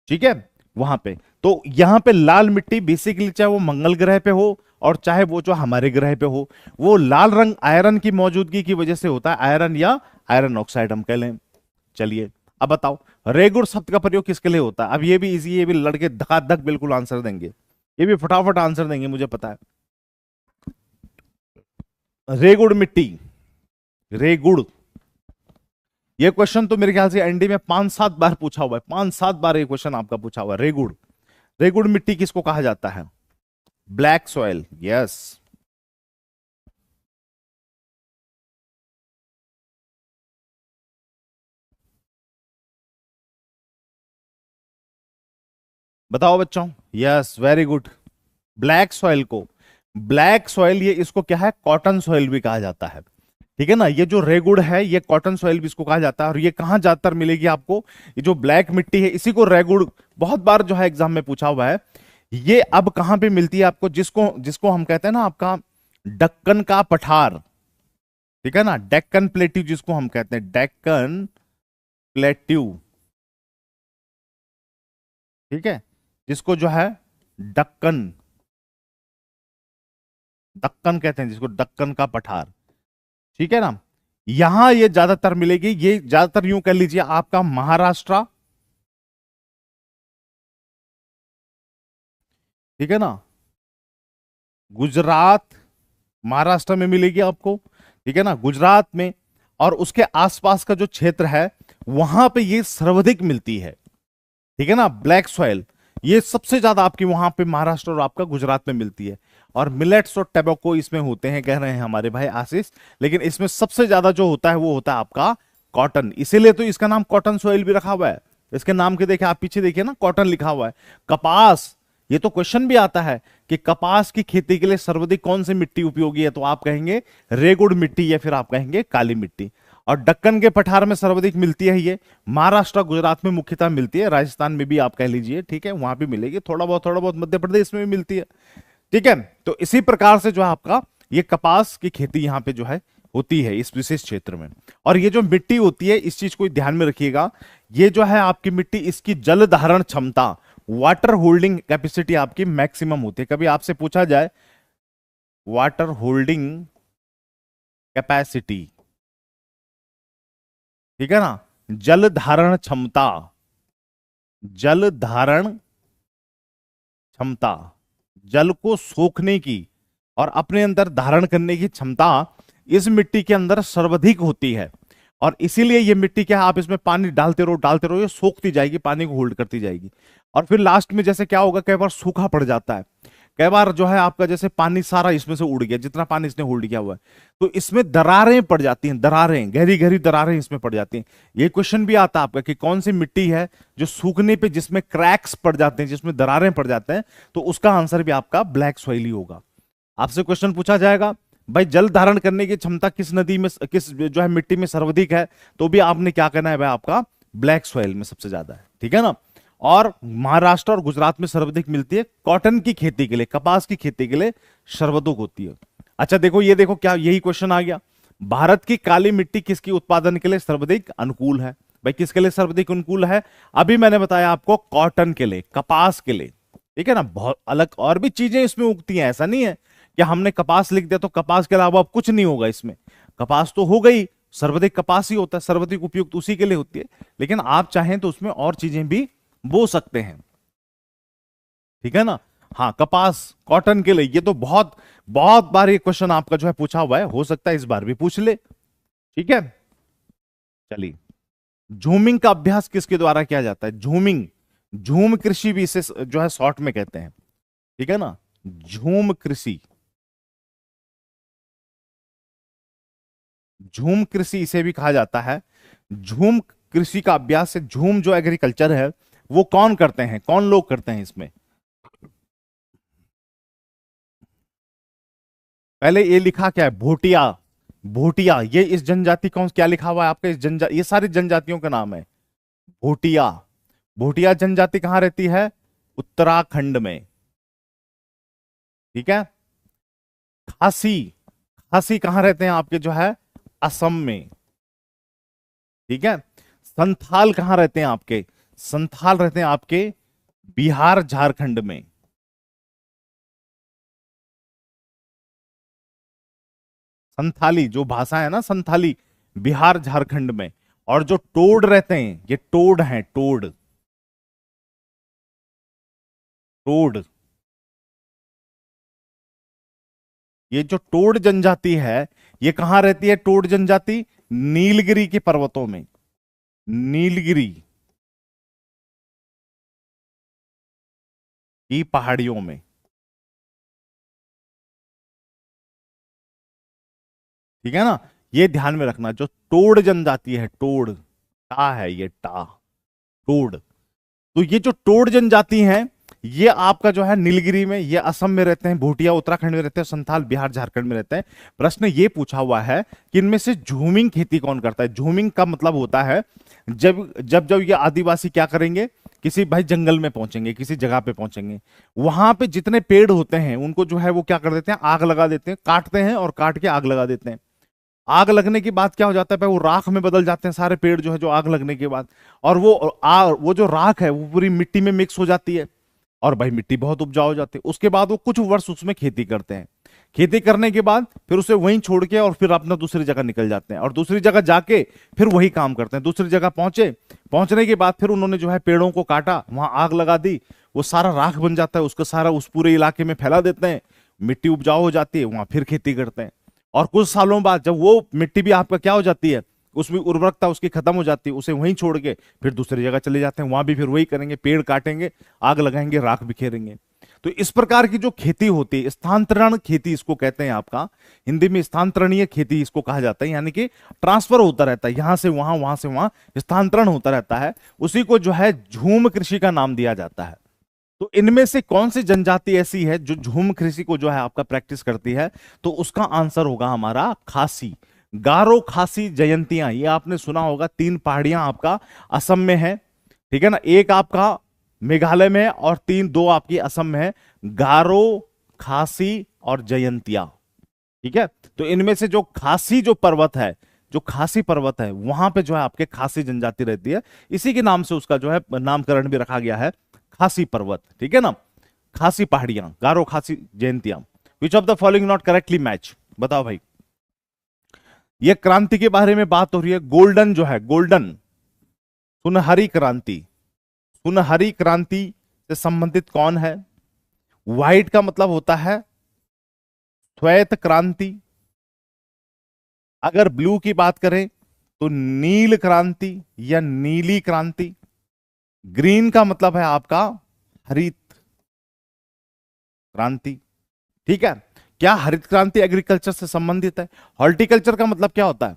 ठीक है, वहां पे। तो यहां पे लाल मिट्टी बेसिकली, चाहे वो मंगल ग्रह पे हो और चाहे वो जो हमारे ग्रह पे हो, वो लाल रंग आयरन की मौजूदगी की वजह से होता है, आयरन या आयरन ऑक्साइड हम कह लें। चलिए अब बताओ, रेगुड़ शब्द का प्रयोग किसके लिए होता है, अब ये भी इजी, ये भी लड़के धकाधक बिल्कुल आंसर देंगे, ये भी फटाफट आंसर देंगे मुझे पता है। रेगुड़ मिट्टी, रेगुड़, ये क्वेश्चन तो मेरे ख्याल से एनडी में 5-7 बार पूछा हुआ है, 5-7 बार ये क्वेश्चन आपका पूछा हुआ है। रेगुड़, रेगुड़ मिट्टी किसको कहा जाता है, ब्लैक सॉइल, यस। बताओ बच्चों, yes very good, black soil को, ब्लैक सॉइल, ये इसको क्या है, कॉटन सॉइल भी कहा जाता है, ठीक है ना। ये जो रेगुड़ है ये कॉटन सॉइल भी इसको कहा जाता है, और ये कहां ज्यादातर मिलेगी आपको, ये जो ब्लैक मिट्टी है इसी को रेगुड़, बहुत बार जो है एग्जाम में पूछा हुआ है। ये अब कहां पे मिलती है आपको, जिसको जिसको हम कहते हैं ना आपका दक्कन का पठार, ठीक है ना, डेक्कन प्लेट्यू जिसको हम कहते हैं, डेक्कन प्लेट्यू, ठीक है, जिसको जो है दक्कन, दक्कन कहते हैं जिसको, दक्कन का पठार, ठीक है ना। यहां ये ज्यादातर मिलेगी, ये ज्यादातर यूं कह लीजिए आपका महाराष्ट्र, ठीक है ना, गुजरात, महाराष्ट्र में मिलेगी आपको, ठीक है ना, गुजरात में और उसके आसपास का जो क्षेत्र है वहां पे ये सर्वाधिक मिलती है। ठीक है ना, ब्लैक सॉइल ये सबसे ज्यादा आपकी वहां पे महाराष्ट्र और आपका गुजरात में मिलती है। और मिलेट्स और टैबेको इसमें होते हैं, कह रहे हैं हमारे भाई आशीष, लेकिन इसमें सबसे ज्यादा जो होता है वो होता है आपका कॉटन, इसीलिए तो इसका नाम कॉटन सॉइल भी रखा हुआ है। इसके नाम के देखिए, आप पीछे देखिए ना, कॉटन लिखा हुआ है। कपास, ये तो क्वेश्चन भी आता है कि कपास की खेती के लिए सर्वाधिक कौन सी मिट्टी उपयोगी है, तो आप कहेंगे रेगुड़ मिट्टी या फिर आप कहेंगे काली मिट्टी। और दक्कन के पठार में सर्वाधिक मिलती है ये, महाराष्ट्र गुजरात में मुख्यतः मिलती है, राजस्थान में भी आप कह लीजिए, ठीक है, वहां भी मिलेगी, थोड़ा बहुत मध्य प्रदेश में भी मिलती है। ठीक है, तो इसी प्रकार से जो है आपका ये कपास की खेती यहां पे जो है होती है इस विशेष क्षेत्र में। और ये जो मिट्टी होती है, इस चीज को ध्यान में रखिएगा, ये जो है आपकी मिट्टी, इसकी जल धारण क्षमता, वाटर होल्डिंग कैपेसिटी आपकी मैक्सिमम होती है। कभी आपसे पूछा जाए वाटर होल्डिंग कैपेसिटी, ठीक है ना, जल धारण क्षमता, जल धारण क्षमता, जल को सोखने की और अपने अंदर धारण करने की क्षमता इस मिट्टी के अंदर सर्वाधिक होती है। और इसीलिए ये मिट्टी क्या है, आप इसमें पानी डालते रहो, ये सोखती जाएगी, पानी को होल्ड करती जाएगी। और फिर लास्ट में जैसे क्या होगा, कई बार सूखा पड़ जाता है, कई बार जो है आपका जैसे पानी सारा इसमें से उड़ गया, जितना पानी इसने होल्ड किया हुआ है, तो इसमें दरारें पड़ जाती हैं, दरारें, गहरी गहरी दरारें इसमें पड़ जाती हैं। ये क्वेश्चन भी आता है आपका कि कौन सी मिट्टी है जो सूखने पे जिसमें क्रैक्स पड़ जाते हैं, जिसमें दरारें पड़ जाते हैं, तो उसका आंसर भी आपका ब्लैक सॉइल ही होगा। आपसे क्वेश्चन पूछा जाएगा भाई जल धारण करने की क्षमता किस नदी में, किस जो है मिट्टी में सर्वाधिक है, तो भी आपने क्या करना है भाई, आपका ब्लैक सॉइल में सबसे ज्यादा है। ठीक है ना, और महाराष्ट्र और गुजरात में सर्वाधिक मिलती है कॉटन की खेती के लिए, कपास की खेती के लिए सर्वाधिक होती है। अच्छा देखो, ये देखो क्या यही क्वेश्चन आ गया, भारत की काली मिट्टी किसकी उत्पादन के लिए सर्वाधिक अनुकूल है? भाई किसके लिए सर्वाधिक अनुकूल है? अभी मैंने बताया आपको, कॉटन के लिए, कपास के लिए। ठीक है ना, बहुत अलग और भी चीजें इसमें उगती हैं, ऐसा नहीं है कि हमने कपास लिख दिया तो कपास के अलावा अब कुछ नहीं होगा इसमें। कपास तो हो गई, सर्वाधिक कपास ही होता है, सर्वाधिक उपयुक्त उसी के लिए होती है, लेकिन आप चाहें तो उसमें और चीजें भी बो सकते हैं। ठीक है ना, हाँ, कपास कॉटन के लिए, ये तो बहुत बहुत बार ये क्वेश्चन आपका जो है पूछा हुआ है, हो सकता है इस बार भी पूछ ले। ठीक है, चलिए, झूमिंग का अभ्यास किसके द्वारा किया जाता है? झूमिंग, झूम कृषि भी इसे जो है शॉर्ट में कहते हैं। ठीक है ना, झूम कृषि, झूम कृषि इसे भी कहा जाता है। झूम कृषि का अभ्यास से, झूम जो एग्रीकल्चर है वो कौन करते हैं, कौन लोग करते हैं इसमें? पहले ये लिखा क्या है, भोटिया, भोटिया, ये इस जनजाति कौन, क्या लिखा हुआ है आपके इस ये सारी जनजातियों का नाम है भोटिया। भोटिया जनजाति कहां रहती है? उत्तराखंड में। ठीक है, खासी, खासी कहां रहते हैं आपके जो है? असम में। ठीक है, संथाल कहां रहते हैं आपके? संथाल रहते हैं आपके बिहार झारखंड में। संथाली जो भाषा है ना, संथाली, बिहार झारखंड में। और जो टोड रहते हैं, ये टोड हैं, टोड, टोड, ये जो टोड जनजाति है ये कहां रहती है? टोड जनजाति नीलगिरी के पर्वतों में, नीलगिरी की पहाड़ियों में। ठीक है ना, ये ध्यान में रखना, जो टोड जनजाति है, टोड, टा है ये, टा, टोड, तो ये जो टोड जनजाति है ये आपका जो है नीलगिरी में, ये असम में रहते हैं, भोटिया उत्तराखंड में रहते हैं, संथाल बिहार झारखंड में रहते हैं। प्रश्न ये पूछा हुआ है कि इनमें से झूमिंग खेती कौन करता है? झूमिंग का मतलब होता है जब जब जब ये आदिवासी क्या करेंगे, किसी भाई जंगल में पहुंचेंगे, किसी जगह पे पहुंचेंगे, वहां पे जितने पेड़ होते हैं उनको जो है वो क्या कर देते हैं, आग लगा देते हैं, काटते हैं और काट के आग लगा देते हैं। आग लगने के बाद क्या हो जाता है भाई, वो राख में बदल जाते हैं सारे पेड़ जो है, जो आग लगने के बाद, और वो जो राख है वो पूरी मिट्टी में मिक्स हो जाती है, और भाई मिट्टी बहुत उपजाऊ हो जाती है। उसके बाद वो कुछ वर्ष उसमें खेती करते हैं, खेती करने के बाद फिर उसे वहीं छोड़ के और फिर अपना दूसरी जगह निकल जाते हैं, और दूसरी जगह जाके फिर वही काम करते हैं। दूसरी जगह पहुंचे, पहुंचने के बाद फिर उन्होंने जो है पेड़ों को काटा, वहां आग लगा दी, वो सारा राख बन जाता है, उसका सारा उस पूरे इलाके में फैला देते हैं, मिट्टी उपजाऊ हो जाती है, वहां फिर खेती करते हैं। और कुछ सालों बाद जब वो मिट्टी भी आपका क्या हो जाती है, उसमें उर्वरकता उसकी खत्म हो जाती है, उसे वहीं छोड़ के फिर दूसरी जगह चले जाते हैं, वहां भी फिर वही करेंगे, पेड़ काटेंगे, आग लगाएंगे, राख बिखेरेंगे। तो इस प्रकार की जो खेती होती है, स्थानांतरण खेती इसको कहते हैं आपका, हिंदी में स्थानांतरणीय खेती इसको कहा जाता है, यानी कि ट्रांसफर होता रहता है, यहां से वहां से वहां स्थानांतरण होता रहता है, उसी को जो है झूम कृषि का नाम दिया जाता है। तो इनमें से कौन सी जनजाति ऐसी है जो झूम कृषि को जो है आपका प्रैक्टिस करती है, तो उसका आंसर होगा हमारा खासी, गारो खासी जयंतियां। ये आपने सुना होगा, 3 पहाड़ियां आपका असम में है, ठीक है ना, एक आपका मेघालय में और 2 आपकी असम में है, गारो, खासी और जयंतिया, ठीक है। तो इनमें से जो खासी जो पर्वत है, जो खासी पर्वत है, वहां पे जो है आपके खासी जनजाति रहती है, इसी के नाम से उसका जो है नामकरण भी रखा गया है, खासी पर्वत, ठीक है ना, खासी पहाड़ियां, गारो खासी जयंतियां। Which of the following not correctly match, बताओ भाई। ये क्रांति के बारे में बात हो रही है, गोल्डन जो है, गोल्डन सुनहरी क्रांति, सुनहरी क्रांति से संबंधित कौन है? व्हाइट का मतलब होता है श्वेत क्रांति, अगर ब्लू की बात करें तो नील क्रांति या नीली क्रांति, ग्रीन का मतलब है आपका हरित क्रांति, ठीक है। क्या हरित क्रांति एग्रीकल्चर से संबंधित है? हॉर्टिकल्चर का मतलब क्या होता है?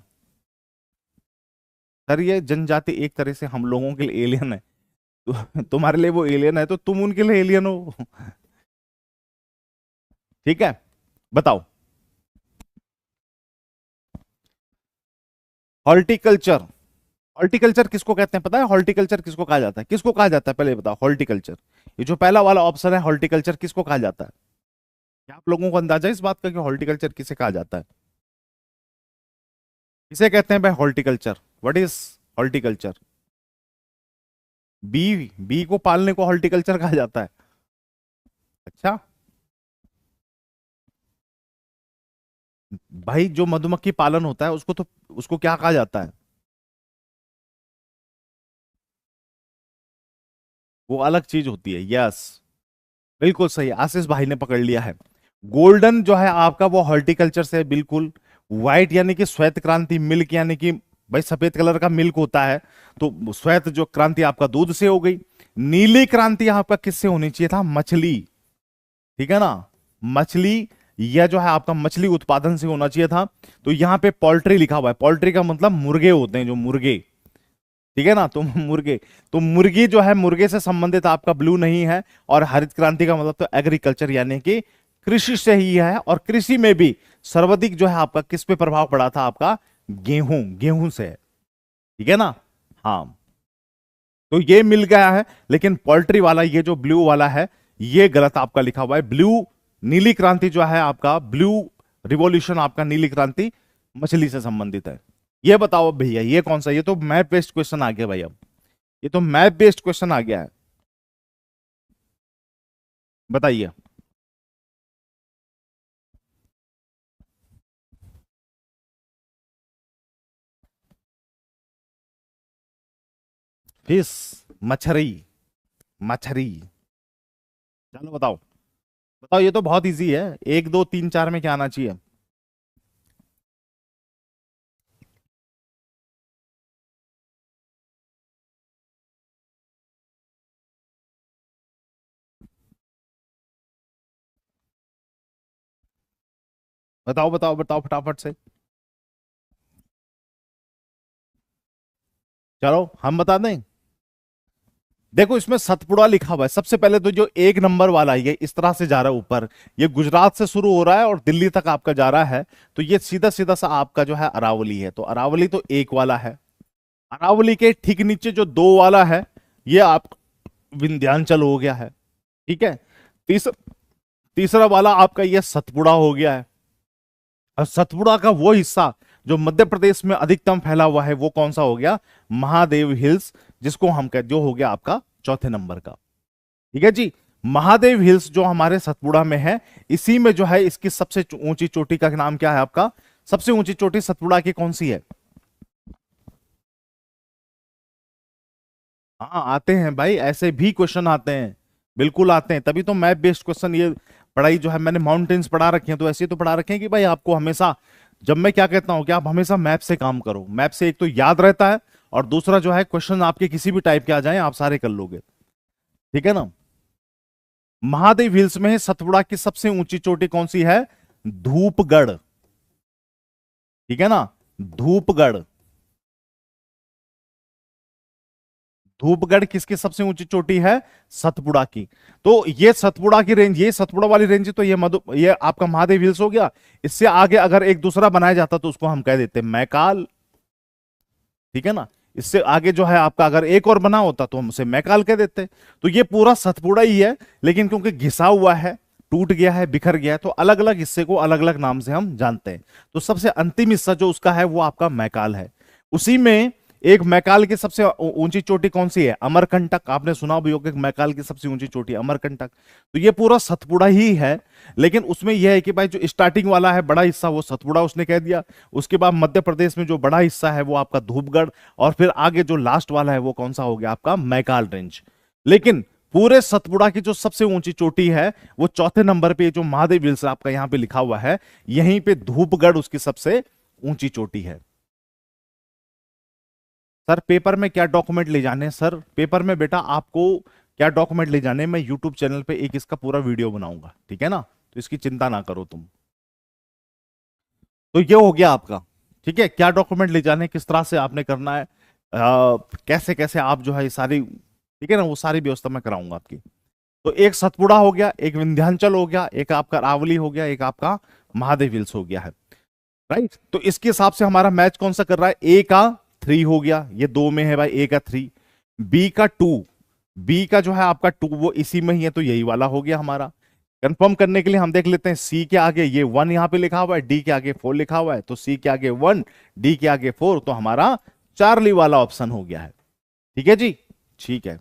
सर ये जनजाति एक तरह से हम लोगों के लिए एलियन है, तुम्हारे लिए वो एलियन है तो तुम उनके लिए एलियन हो, ठीक है। बताओ, हॉर्टिकल्चर, हॉर्टिकल्चर किसको कहते हैं पता है? हॉर्टिकल्चर किसको कहा जाता है, किसको कहा जाता है पहले बताओ। हॉर्टिकल्चर, ये जो पहला वाला ऑप्शन है हॉर्टिकल्चर, किसको कहा जाता है? क्या आप लोगों को अंदाजा है इस बात का कि हॉर्टिकल्चर किसे कहा जाता है? किसे कहते हैं भाई horticulture? What is horticulture? B, B को पालने को हॉर्टिकल्चर कहा जाता है? अच्छा भाई, जो मधुमक्खी पालन होता है उसको तो, उसको क्या कहा जाता है? वो अलग चीज होती है, यस बिल्कुल सही, आशीष भाई ने पकड़ लिया है। गोल्डन जो है आपका वो हॉर्टिकल्चर से है, बिल्कुल। व्हाइट यानी कि श्वेत क्रांति, मिल्क यानी कि भाई सफेद कलर का मिल्क होता है, तो श्वेत जो क्रांति आपका दूध से हो गई। नीली क्रांति आपका किससे होनी चाहिए था? मछली, ठीक है ना, मछली, यह जो है आपका मछली उत्पादन से होना चाहिए था। तो यहां पे पोल्ट्री लिखा हुआ है, पोल्ट्री का मतलब मुर्गे होते हैं, जो मुर्गे, ठीक है ना, तो मुर्गे, तो मुर्गी जो है मुर्गे से संबंधित आपका ब्लू नहीं है। और हरित क्रांति का मतलब तो एग्रीकल्चर यानी कि कृषि से ही है, और कृषि में भी सर्वाधिक जो है आपका किस पे प्रभाव पड़ा था? आपका गेहूं, गेहूं से है, ठीक है ना। हाँ, तो ये मिल गया है, लेकिन पोल्ट्री वाला ये जो ब्लू वाला है ये गलत आपका लिखा हुआ है। ब्लू, नीली क्रांति जो है आपका, ब्लू रिवॉल्यूशन आपका, नीली क्रांति मछली से संबंधित है। ये बताओ भैया ये कौन सा? ये तो मैप बेस्ड क्वेश्चन आ गया भाई, अब ये तो मैप बेस्ड क्वेश्चन आ गया है, बताइए। फिश, मछली, मछली, चलो बताओ, बताओ, ये तो बहुत इजी है, 1 2 3 4 में क्या आना चाहिए? बताओ बताओ बताओ फटाफट से, चलो हम बता दें। देखो इसमें सतपुड़ा लिखा हुआ है, सबसे पहले तो जो 1 नंबर वाला है, ये इस तरह से जा रहा है ऊपर, ये गुजरात से शुरू हो रहा है और दिल्ली तक आपका जा रहा है, तो ये सीधा सीधा सा आपका जो है अरावली है, तो अरावली तो 1 वाला है। अरावली के ठीक नीचे जो 2 वाला है, ये आप विंध्याचल हो गया है, ठीक है। तीसरा, तीसरा वाला आपका ये सतपुड़ा हो गया है, और सतपुड़ा का वो हिस्सा जो मध्य प्रदेश में अधिकतम फैला हुआ है वो कौन सा हो गया? महादेव हिल्स, जिसको हम कहते, जो हो गया आपका चौथे नंबर का, ठीक है जी। महादेव हिल्स जो हमारे सतपुड़ा में है, इसी में जो है इसकी सबसे ऊंची चोटी का नाम क्या है आपका? सबसे ऊंची चोटी सतपुड़ा की कौन सी है? हाँ आते हैं भाई, ऐसे भी क्वेश्चन आते हैं, बिल्कुल आते हैं, तभी तो मैप बेस्ड क्वेश्चन, ये पढ़ाई जो है मैंने माउंटेन्स पढ़ा रखे हैं, तो ऐसे तो पढ़ा रखे हैं कि भाई आपको हमेशा जब मैं क्या कहता हूं कि आप हमेशा मैप से काम करो, मैप से एक तो याद रहता है और दूसरा जो है क्वेश्चन आपके किसी भी टाइप के आ जाएं आप सारे कर लोगे, ठीक है ना। महादेव हिल्स में सतपुड़ा की सबसे ऊंची चोटी कौन सी है? धूपगढ़, ठीक है ना, धूपगढ़। धूपगढ़ किसकी सबसे ऊंची चोटी है? सतपुड़ा की। तो ये सतपुड़ा की रेंज, ये सतपुड़ा वाली रेंज, तो ये आपका महादेव हिल्स हो गया। इससे आगे अगर एक दूसरा बनाया जाता तो उसको हम कह देते मैकाल, ठीक है ना। इससे आगे जो है आपका अगर एक और बना होता तो हम उसे मैकाल कह देते। तो ये पूरा सतपुड़ा ही है, लेकिन क्योंकि घिसा हुआ है, टूट गया है, बिखर गया है, तो अलग अलग हिस्से को अलग अलग नाम से हम जानते हैं। तो सबसे अंतिम हिस्सा जो उसका है वो आपका मैकाल है। उसी में एक मैकाल की सबसे ऊंची चोटी कौन सी है? अमरकंटक। आपने सुना भी होगा कि मैकाल की सबसे ऊंची चोटी अमरकंटक। तो ये पूरा सतपुड़ा ही है, लेकिन उसमें यह है कि भाई जो स्टार्टिंग वाला है बड़ा हिस्सा वो सतपुड़ा उसने कह दिया। उसके बाद मध्य प्रदेश में जो बड़ा हिस्सा है वो आपका धूपगढ़, और फिर आगे जो लास्ट वाला है वो कौन सा हो गया? आपका मैकाल रेंज। लेकिन पूरे सतपुड़ा की जो सबसे ऊंची चोटी है वो चौथे नंबर पे, जो महादेव हिल्स आपका यहां पे लिखा हुआ है, यहीं पे धूपगढ़ उसकी सबसे ऊंची चोटी है। सर पेपर में क्या डॉक्यूमेंट ले जाने? सर पेपर में बेटा आपको क्या डॉक्यूमेंट ले जाने, मैं यूट्यूब चैनल पे एक इसका पूरा वीडियो बनाऊंगा, ठीक है ना, तो इसकी चिंता ना करो तुम। तो ये हो गया आपका, ठीक है, क्या डॉक्यूमेंट ले जाने, किस तरह से आपने करना है, कैसे कैसे आप जो है ये सारी, ठीक है ना, वो सारी व्यवस्था मैं कराऊंगा आपकी। तो एक सतपुड़ा हो गया, एक विंध्याचल हो गया, एक आपका अरावली हो गया, एक आपका महादेव हिल्स हो गया है, राइट। तो इसके हिसाब से हमारा मैच कौन सा कर रहा है? ए का 3 हो गया, ये 2 में है भाई, ए का 3, बी का 2, बी का जो है आपका 2 वो इसी में ही है, तो यही वाला हो गया हमारा। कंफर्म करने के लिए हम देख लेते हैं, सी के आगे ये 1 यहां पे लिखा हुआ है, डी के आगे 4 लिखा हुआ है, तो सी के आगे 1, डी के आगे 4, तो हमारा चार्ली वाला ऑप्शन हो गया है, ठीक है जी, ठीक है।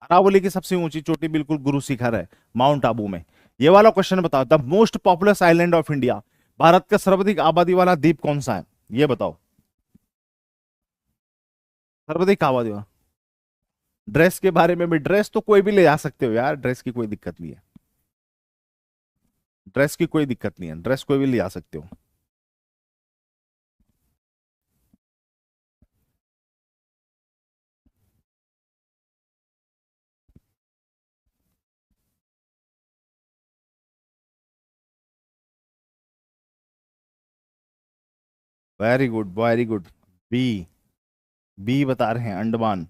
अरावली की सबसे ऊंची चोटी बिल्कुल गुरु शिखर है, माउंट आबू में। ये वाला क्वेश्चन बताओ, the most populous island of India, Bharat का सर्वाधिक आबादी वाला द्वीप कौन सा है? ये बताओ, सर्वाधिक आबादी वाला। ड्रेस के बारे में भी, ड्रेस तो कोई भी ले जा सकते हो यार, ड्रेस की कोई दिक्कत नहीं है, ड्रेस की कोई दिक्कत नहीं है, ड्रेस कोई भी ले जा सकते हो। Very good, very good. B, B बता रहे हैं, Andaman.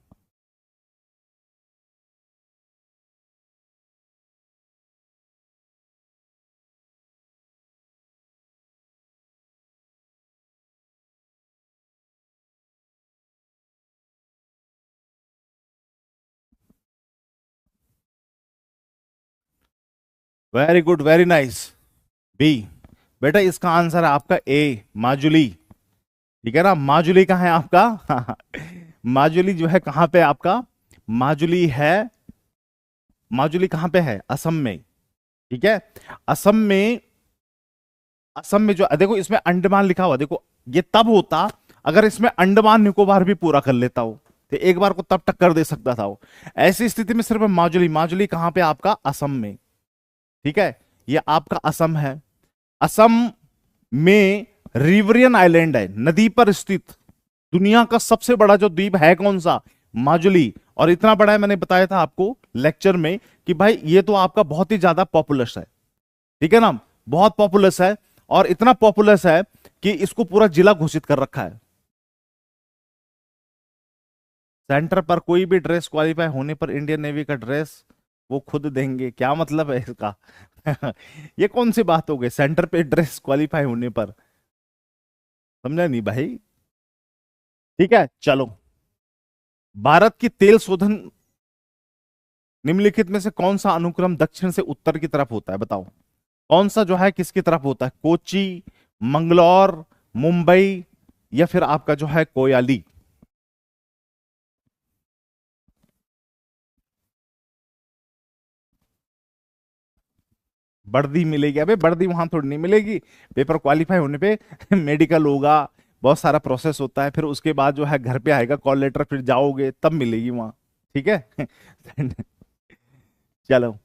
Very good, very nice, B. बेटा इसका आंसर है आपका ए, माजुली, ठीक है ना। माजुली कहाँ है आपका? माजुली जो है कहाँ पे आपका? माजुली है, माजुली कहाँ पे है? असम में, ठीक है। असम में, असम में जो देखो इसमें अंडमान लिखा हुआ, देखो ये तब होता अगर इसमें अंडमान निकोबार भी पूरा कर लेता हो, तो एक बार को तब टक्कर दे सकता था वो। ऐसी स्थिति में सिर्फ माजुली, माजुली कहां पे आपका? असम में, ठीक है, ये आपका असम है। असम में रिवरियन आइलैंड है, नदी पर स्थित दुनिया का सबसे बड़ा जो द्वीप है कौन सा? माजुली। और इतना बड़ा है, मैंने बताया था आपको लेक्चर में कि भाई ये तो आपका बहुत ही ज्यादा पॉपुलस है, ठीक है ना, बहुत पॉपुलस है। और इतना पॉपुलस है कि इसको पूरा जिला घोषित कर रखा है। सेंटर पर कोई भी ड्रेस क्वालिफाई होने पर इंडियन नेवी का ड्रेस वो खुद देंगे, क्या मतलब है इसका? ये कौन सी बात हो गई, सेंटर पे ड्रेस क्वालिफाई होने पर? समझा नहीं भाई, ठीक है चलो। भारत की तेल शोधन निम्नलिखित में से कौन सा अनुक्रम दक्षिण से उत्तर की तरफ होता है? बताओ कौन सा जो है किसकी तरफ होता है? कोची, मंगलौर, मुंबई, या फिर आपका जो है कोयाली? वर्दी मिलेगी? अबे वर्दी वहां थोड़ी नहीं मिलेगी, पेपर क्वालिफाई होने पे मेडिकल होगा, बहुत सारा प्रोसेस होता है, फिर उसके बाद जो है घर पे आएगा कॉल लेटर, फिर जाओगे तब मिलेगी वहां, ठीक है। चलो,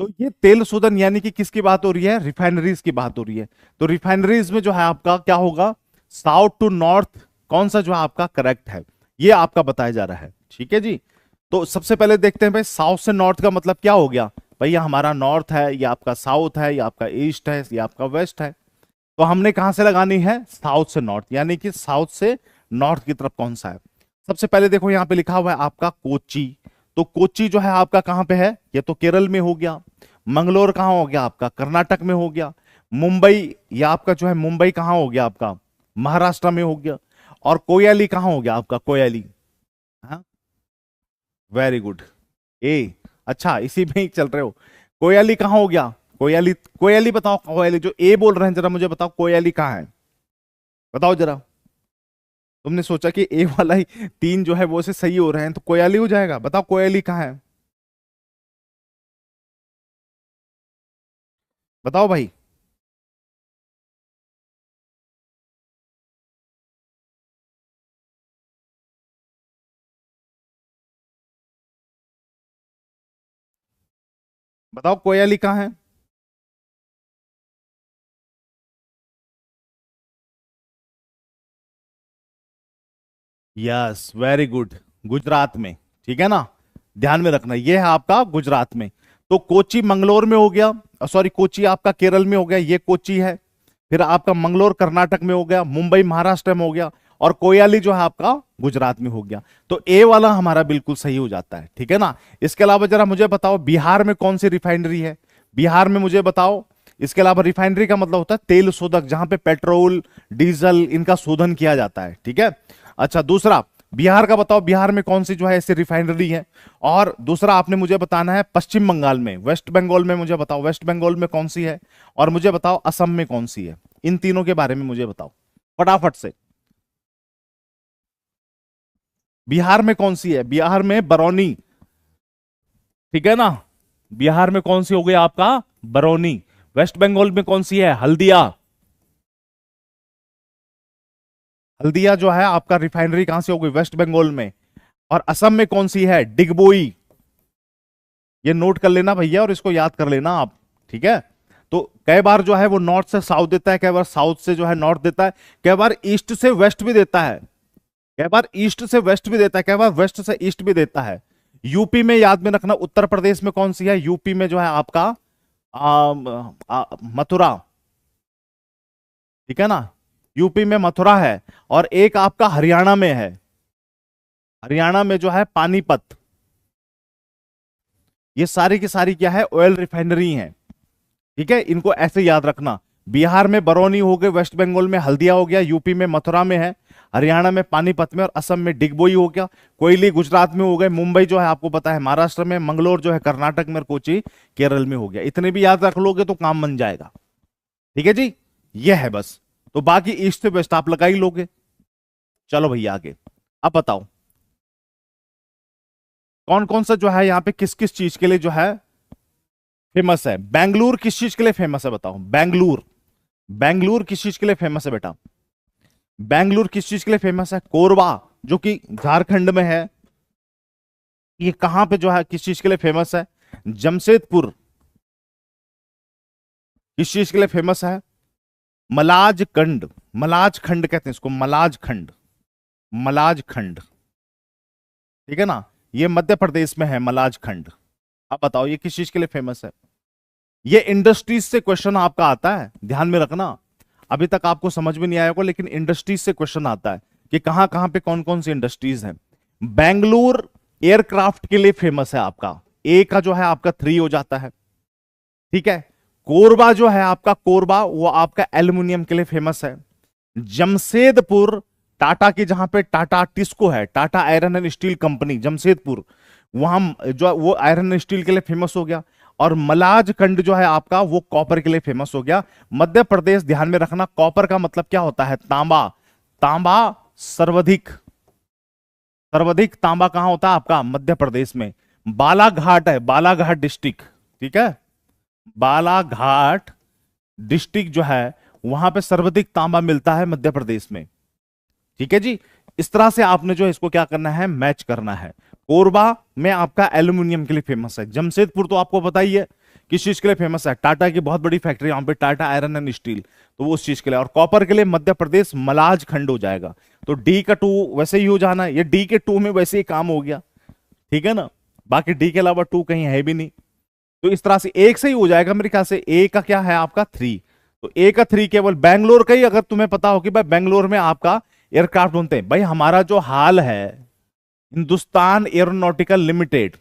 तो ये तेल शोधन यानी कि किसकी बात हो रही है, रिफाइनरीज की बात हो रही है। तो रिफाइनरीज में जो है आपका क्या होगा, साउथ टू नॉर्थ कौन सा जो है आपका करेक्ट है, ये आपका बताया जा रहा है। ठीक है जी। तो सबसे पहले देखते हैं भाई साउथ से नॉर्थ का मतलब क्या हो गया, भैया हमारा नॉर्थ है, ये आपका साउथ है, ये आपका ईस्ट है, ये आपका वेस्ट है। तो हमने कहां से लगानी है, साउथ से नॉर्थ, यानी कि साउथ से नॉर्थ की तरफ कौन सा है। सबसे पहले देखो यहां पे लिखा हुआ है आपका कोच्चि। तो कोच्चि जो है आपका कहां पे है, ये तो केरल में हो गया। मंगलोर कहां हो गया आपका, कर्नाटक में हो गया। मुंबई, या आपका जो है मुंबई कहां हो गया आपका, महाराष्ट्र में हो गया। और कोयली कहां हो गया आपका, कोयली। हाँ, वेरी गुड। ए, अच्छा इसी में ही चल रहे हो। कोयली कहां हो गया, कोयली, कोयली बताओ, कोयली जो ए बोल रहे हैं जरा मुझे बताओ, कोयली कहां है, बताओ जरा। तुमने सोचा कि ए वाला ही तीन जो है वो से सही हो रहे हैं तो कोयली हो जाएगा, बताओ कोयली कहां है, बताओ भाई। बताओ कोयली कहां है। यस, वेरी गुड, गुजरात में। ठीक है ना, ध्यान में रखना ये है आपका गुजरात में। तो कोची मंगलोर में हो गया, सॉरी कोची आपका केरल में हो गया, ये कोची है। फिर आपका मंगलोर कर्नाटक में हो गया, मुंबई महाराष्ट्र में हो गया, और कोयली जो है आपका गुजरात में हो गया। तो ए वाला हमारा बिल्कुल सही हो जाता है। ठीक है ना। इसके अलावा जरा मुझे बताओ बिहार में कौन सी रिफाइनरी है, बिहार में मुझे बताओ। इसके अलावा रिफाइनरी का मतलब होता है तेल शोधक, जहां पे पेट्रोल डीजल इनका शोधन किया जाता है। ठीक है। अच्छा दूसरा, बिहार का बताओ, बिहार में कौन सी जो है ऐसी रिफाइनरी है। और दूसरा आपने मुझे बताना है पश्चिम बंगाल में, वेस्ट बंगाल में मुझे बताओ, वेस्ट बंगाल में कौन सी है। और मुझे बताओ असम में कौन सी है। इन तीनों के बारे में मुझे बताओ फटाफट से। बिहार में कौन सी है, बिहार में बरौनी। ठीक है ना, बिहार में कौन सी हो गई आपका, बरौनी। वेस्ट बंगाल में कौन सी है, हल्दिया। हल्दिया जो है आपका रिफाइनरी कहां से हो गई, वेस्ट बंगाल में। और असम में कौन सी है, डिगबोई। ये नोट कर लेना भैया और इसको याद कर लेना आप। ठीक है। तो कई बार जो है वो नॉर्थ से साउथ देता है, कई बार साउथ से जो है नॉर्थ देता है, कई बार ईस्ट से वेस्ट भी देता है, कई बार ईस्ट से वेस्ट भी देता है, कई बार वेस्ट से ईस्ट भी देता है। यूपी में याद में रखना, उत्तर प्रदेश में कौन सी है, यूपी में जो है आपका मथुरा। ठीक है ना, यूपी में मथुरा है। और एक आपका हरियाणा में है, हरियाणा में जो है पानीपत। ये सारी की सारी क्या है, ऑयल रिफाइनरी है। ठीक है, इनको ऐसे याद रखना। बिहार में बरौनी हो गए, वेस्ट बंगाल में हल्दिया हो गया, यूपी में मथुरा में है, हरियाणा में पानीपत में, और असम में डिगबोई हो गया। कोयली गुजरात में हो गए, मुंबई जो है आपको पता है महाराष्ट्र में, मंगलोर जो है कर्नाटक में, और कोची केरल में हो गया। इतने भी याद रख लोगे तो काम बन जाएगा। ठीक है जी, यह है बस। तो बाकी ईस्ट से वेस्ट आप लगा ही लोगे। चलो भैया आगे, अब बताओ कौन कौन सा जो है यहाँ पे किस किस चीज के लिए जो है फेमस है। बेंगलुरु किस चीज के लिए फेमस है, बताओ। बेंगलुरु, बेंगलुरु किस चीज के लिए फेमस है बेटा, बेंगलुरु किस चीज के लिए फेमस है, कोरबा जो कि झारखंड में है, ये कहां पे जो है किस चीज के लिए फेमस है। जमशेदपुर किस चीज के लिए फेमस है, मलाज खंड, मलाज खंड कहते हैं इसको, मलाज खंड, मलाज खंड। ठीक है ना, ये मध्य प्रदेश में है मलाज खंड। अब बताओ ये किस चीज के लिए फेमस है। ये इंडस्ट्रीज से क्वेश्चन आपका आता है, ध्यान में रखना। अभी तक आपको समझ में नहीं आया होगा, लेकिन इंडस्ट्रीज से क्वेश्चन आता है कि कहां कहां पे कौन कौन सी इंडस्ट्रीज हैं। बेंगलुरु एयरक्राफ्ट के लिए फेमस है आपका, ए का जो है आपका 3 हो जाता है। ठीक है। कोरबा जो है आपका, कोरबा वो आपका एल्यूमिनियम के लिए फेमस है। जमशेदपुर टाटा की, जहां पे टाटा टिस्को है, Tata iron and steel company Jamshedpur, वहां जो वो आयरन एंड स्टील के लिए फेमस हो गया। और मलाजखंड जो है आपका वो कॉपर के लिए फेमस हो गया। मध्य प्रदेश, ध्यान में रखना, कॉपर का मतलब क्या होता है, तांबा। तांबा सर्वाधिक, सर्वाधिक तांबा कहां होता है आपका, मध्य प्रदेश में। बालाघाट है, बालाघाट डिस्ट्रिक्ट। ठीक है, बालाघाट डिस्ट्रिक्ट जो है वहां पे सर्वाधिक तांबा मिलता है मध्य प्रदेश में। ठीक है जी, इस तरह से आपने जो इसको क्या करना है, मैच करना है। कोरबा में आपका एल्यूमिनियम के लिए फेमस है। जमशेदपुर तो आपको पता ही है किस चीज के लिए फेमस है? टाटा की बहुत बड़ी फैक्ट्री यहाँ पे, टाटा आयरन एंड स्टील, तो वो उस चीज के लिए। और कॉपर के लिए मध्य प्रदेश मलाज खंड हो जाएगा। तो डी का 2 वैसे ही हो जाना है, ये डी के 2 में वैसे ही काम हो गया, ठीक है ना। बाकी डी के अलावा 2 कहीं है भी नहीं, तो इस तरह से एक से ही हो जाएगा मेरे ख्याल से। ए का क्या है आपका 3, तो ए का 3 केवल बैंगलोर का ही, अगर तुम्हें पता हो कि भाई बैंगलोर में आपका एयरक्राफ्ट बनते हैं। भाई हमारा जो हाल है, हिंदुस्तान एरोनॉटिकल लिमिटेड,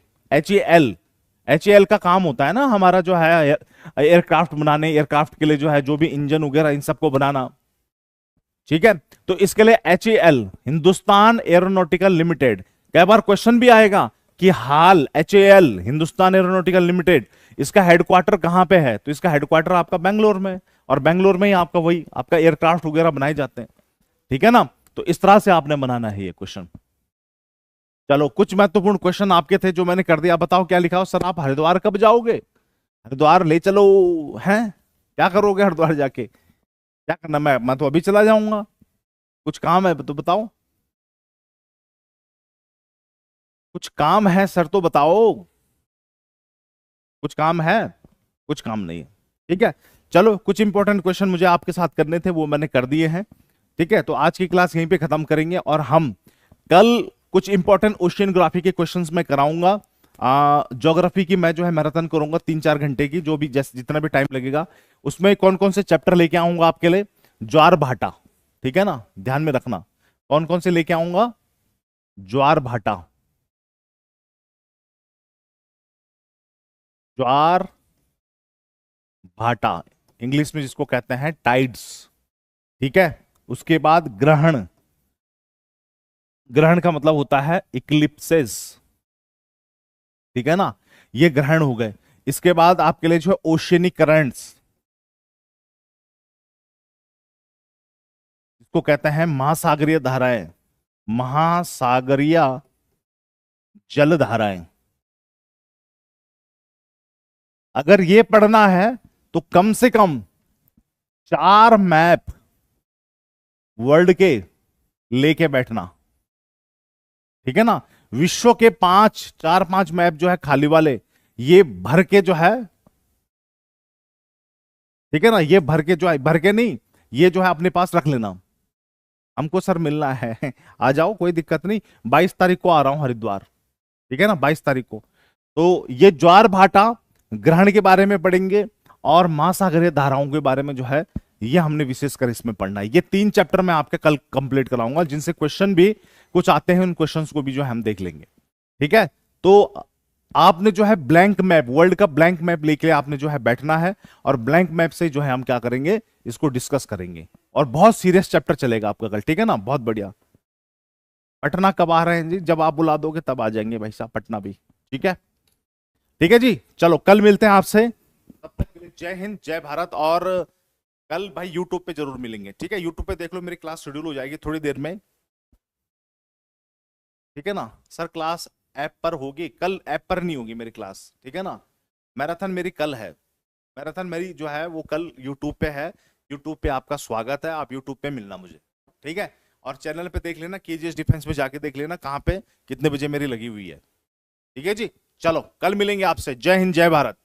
एच का काम होता है ना हमारा जो है एयरक्राफ्ट बनाने, एयरक्राफ्ट के लिए जो है जो भी इंजन वगैरह इन सबको बनाना, ठीक है। तो इसके लिए HAL, हिंदुस्तान एरोनॉटिकल लिमिटेड। कई बार क्वेश्चन भी आएगा कि हाल HAL, हिंदुस्तान एरोनॉटिकल लिमिटेड, इसका हेडक्वार्टर कहां पे है? तो इसका हेडक्वार्टर आपका बैंगलोर में, और बैंगलोर में ही आपका वही आपका एयरक्राफ्ट वगैरह बनाए जाते हैं, ठीक है ना। तो इस तरह से आपने बनाना है ये क्वेश्चन। चलो कुछ महत्वपूर्ण क्वेश्चन आपके थे जो मैंने कर दिया। बताओ क्या लिखा हो? सर आप हरिद्वार कब जाओगे? हरिद्वार ले चलो, हैं क्या करोगे हरिद्वार जाके? क्या करना? मैं तो अभी चला जाऊंगा, कुछ काम है तो बताओ। कुछ काम है सर तो बताओ, कुछ काम है? कुछ काम नहीं है, ठीक है। चलो कुछ इंपॉर्टेंट क्वेश्चन मुझे आपके साथ करने थे, वो मैंने कर दिए हैं, ठीक है। तो आज की क्लास यहीं पे खत्म करेंगे, और हम कल कुछ इंपॉर्टेंट ओशियनग्राफी के क्वेश्चंस मैं कराऊंगा। ज्योग्राफी की मैं जो है मैराथन करूंगा 3-4 घंटे की, जो भी जैसे जितना भी टाइम लगेगा। उसमें कौन कौन से चैप्टर लेके आऊंगा आपके लिए? ज्वार भाटा, ठीक है ना, ध्यान में रखना कौन कौन से लेके आऊंगा। ज्वार भाटा, ज्वार भाटा, इंग्लिश में जिसको कहते हैं टाइड्स, ठीक है। उसके बाद ग्रहण, ग्रहण का मतलब होता है इक्लिप्सेस, ठीक है ना, ये ग्रहण हो गए। इसके बाद आपके लिए जो है ओशियनिक करंट्स, इसको कहते हैं महासागरीय धाराएं, महासागरीय जल धाराएं। अगर ये पढ़ना है तो कम से कम 4 मैप वर्ल्ड के लेके बैठना, ठीक है ना। विश्व के 4-5 मैप जो है खाली वाले, ये भर के जो है, ठीक है ना, ये भर के जो है, भर के नहीं, ये जो है अपने पास रख लेना। हमको सर मिलना है, आ जाओ कोई दिक्कत नहीं, 22 तारीख को आ रहा हूं हरिद्वार, ठीक है ना, 22 तारीख को। तो ये ज्वार भाटा ग्रहण के बारे में पढ़ेंगे, और महासागरीय धाराओं के बारे में जो है ये हमने विशेषकर इसमें पढ़ना है। ये 3 चैप्टर मैं आपके कल कंप्लीट कराऊंगा, जिनसे क्वेश्चन भी कुछ आते हैं, उन क्वेश्चंस को भी जो है हम देख लेंगे, ठीक है। तो आपने जो है ब्लैंक मैप, वर्ल्ड का ब्लैंक मैप लेके आपने जो है बैठना है, और ब्लैंक मैप से जो है हम क्या करेंगे, इसको डिस्कस करेंगे, और बहुत सीरियस चैप्टर चलेगा आपका कल, ठीक है ना। बहुत बढ़िया। पटना कब आ रहे हैं जी? जब आप बुला दोगे तब आ जाएंगे भाई साहब, पटना भी, ठीक है। ठीक है जी, चलो कल मिलते हैं आपसे, तब तक के लिए जय हिंद जय भारत। और कल भाई यूट्यूब पे जरूर मिलेंगे, ठीक है। यूट्यूब पे देख लो, मेरी क्लास शेड्यूल हो जाएगी थोड़ी देर में, ठीक है ना। सर क्लास ऐप पर होगी कल, ऐप पर नहीं होगी मेरी क्लास, ठीक है ना। मैराथन मेरी कल है, मैराथन मेरी जो है वो कल यूट्यूब पे है। यूट्यूब पे आपका स्वागत है, आप यूट्यूब पे मिलना मुझे, ठीक है। और चैनल पे देख लेना, केजीएस डिफेंस पे जाके देख लेना कहाँ पे कितने बजे मेरी लगी हुई है, ठीक है जी। चलो कल मिलेंगे आपसे, जय हिंद जय भारत।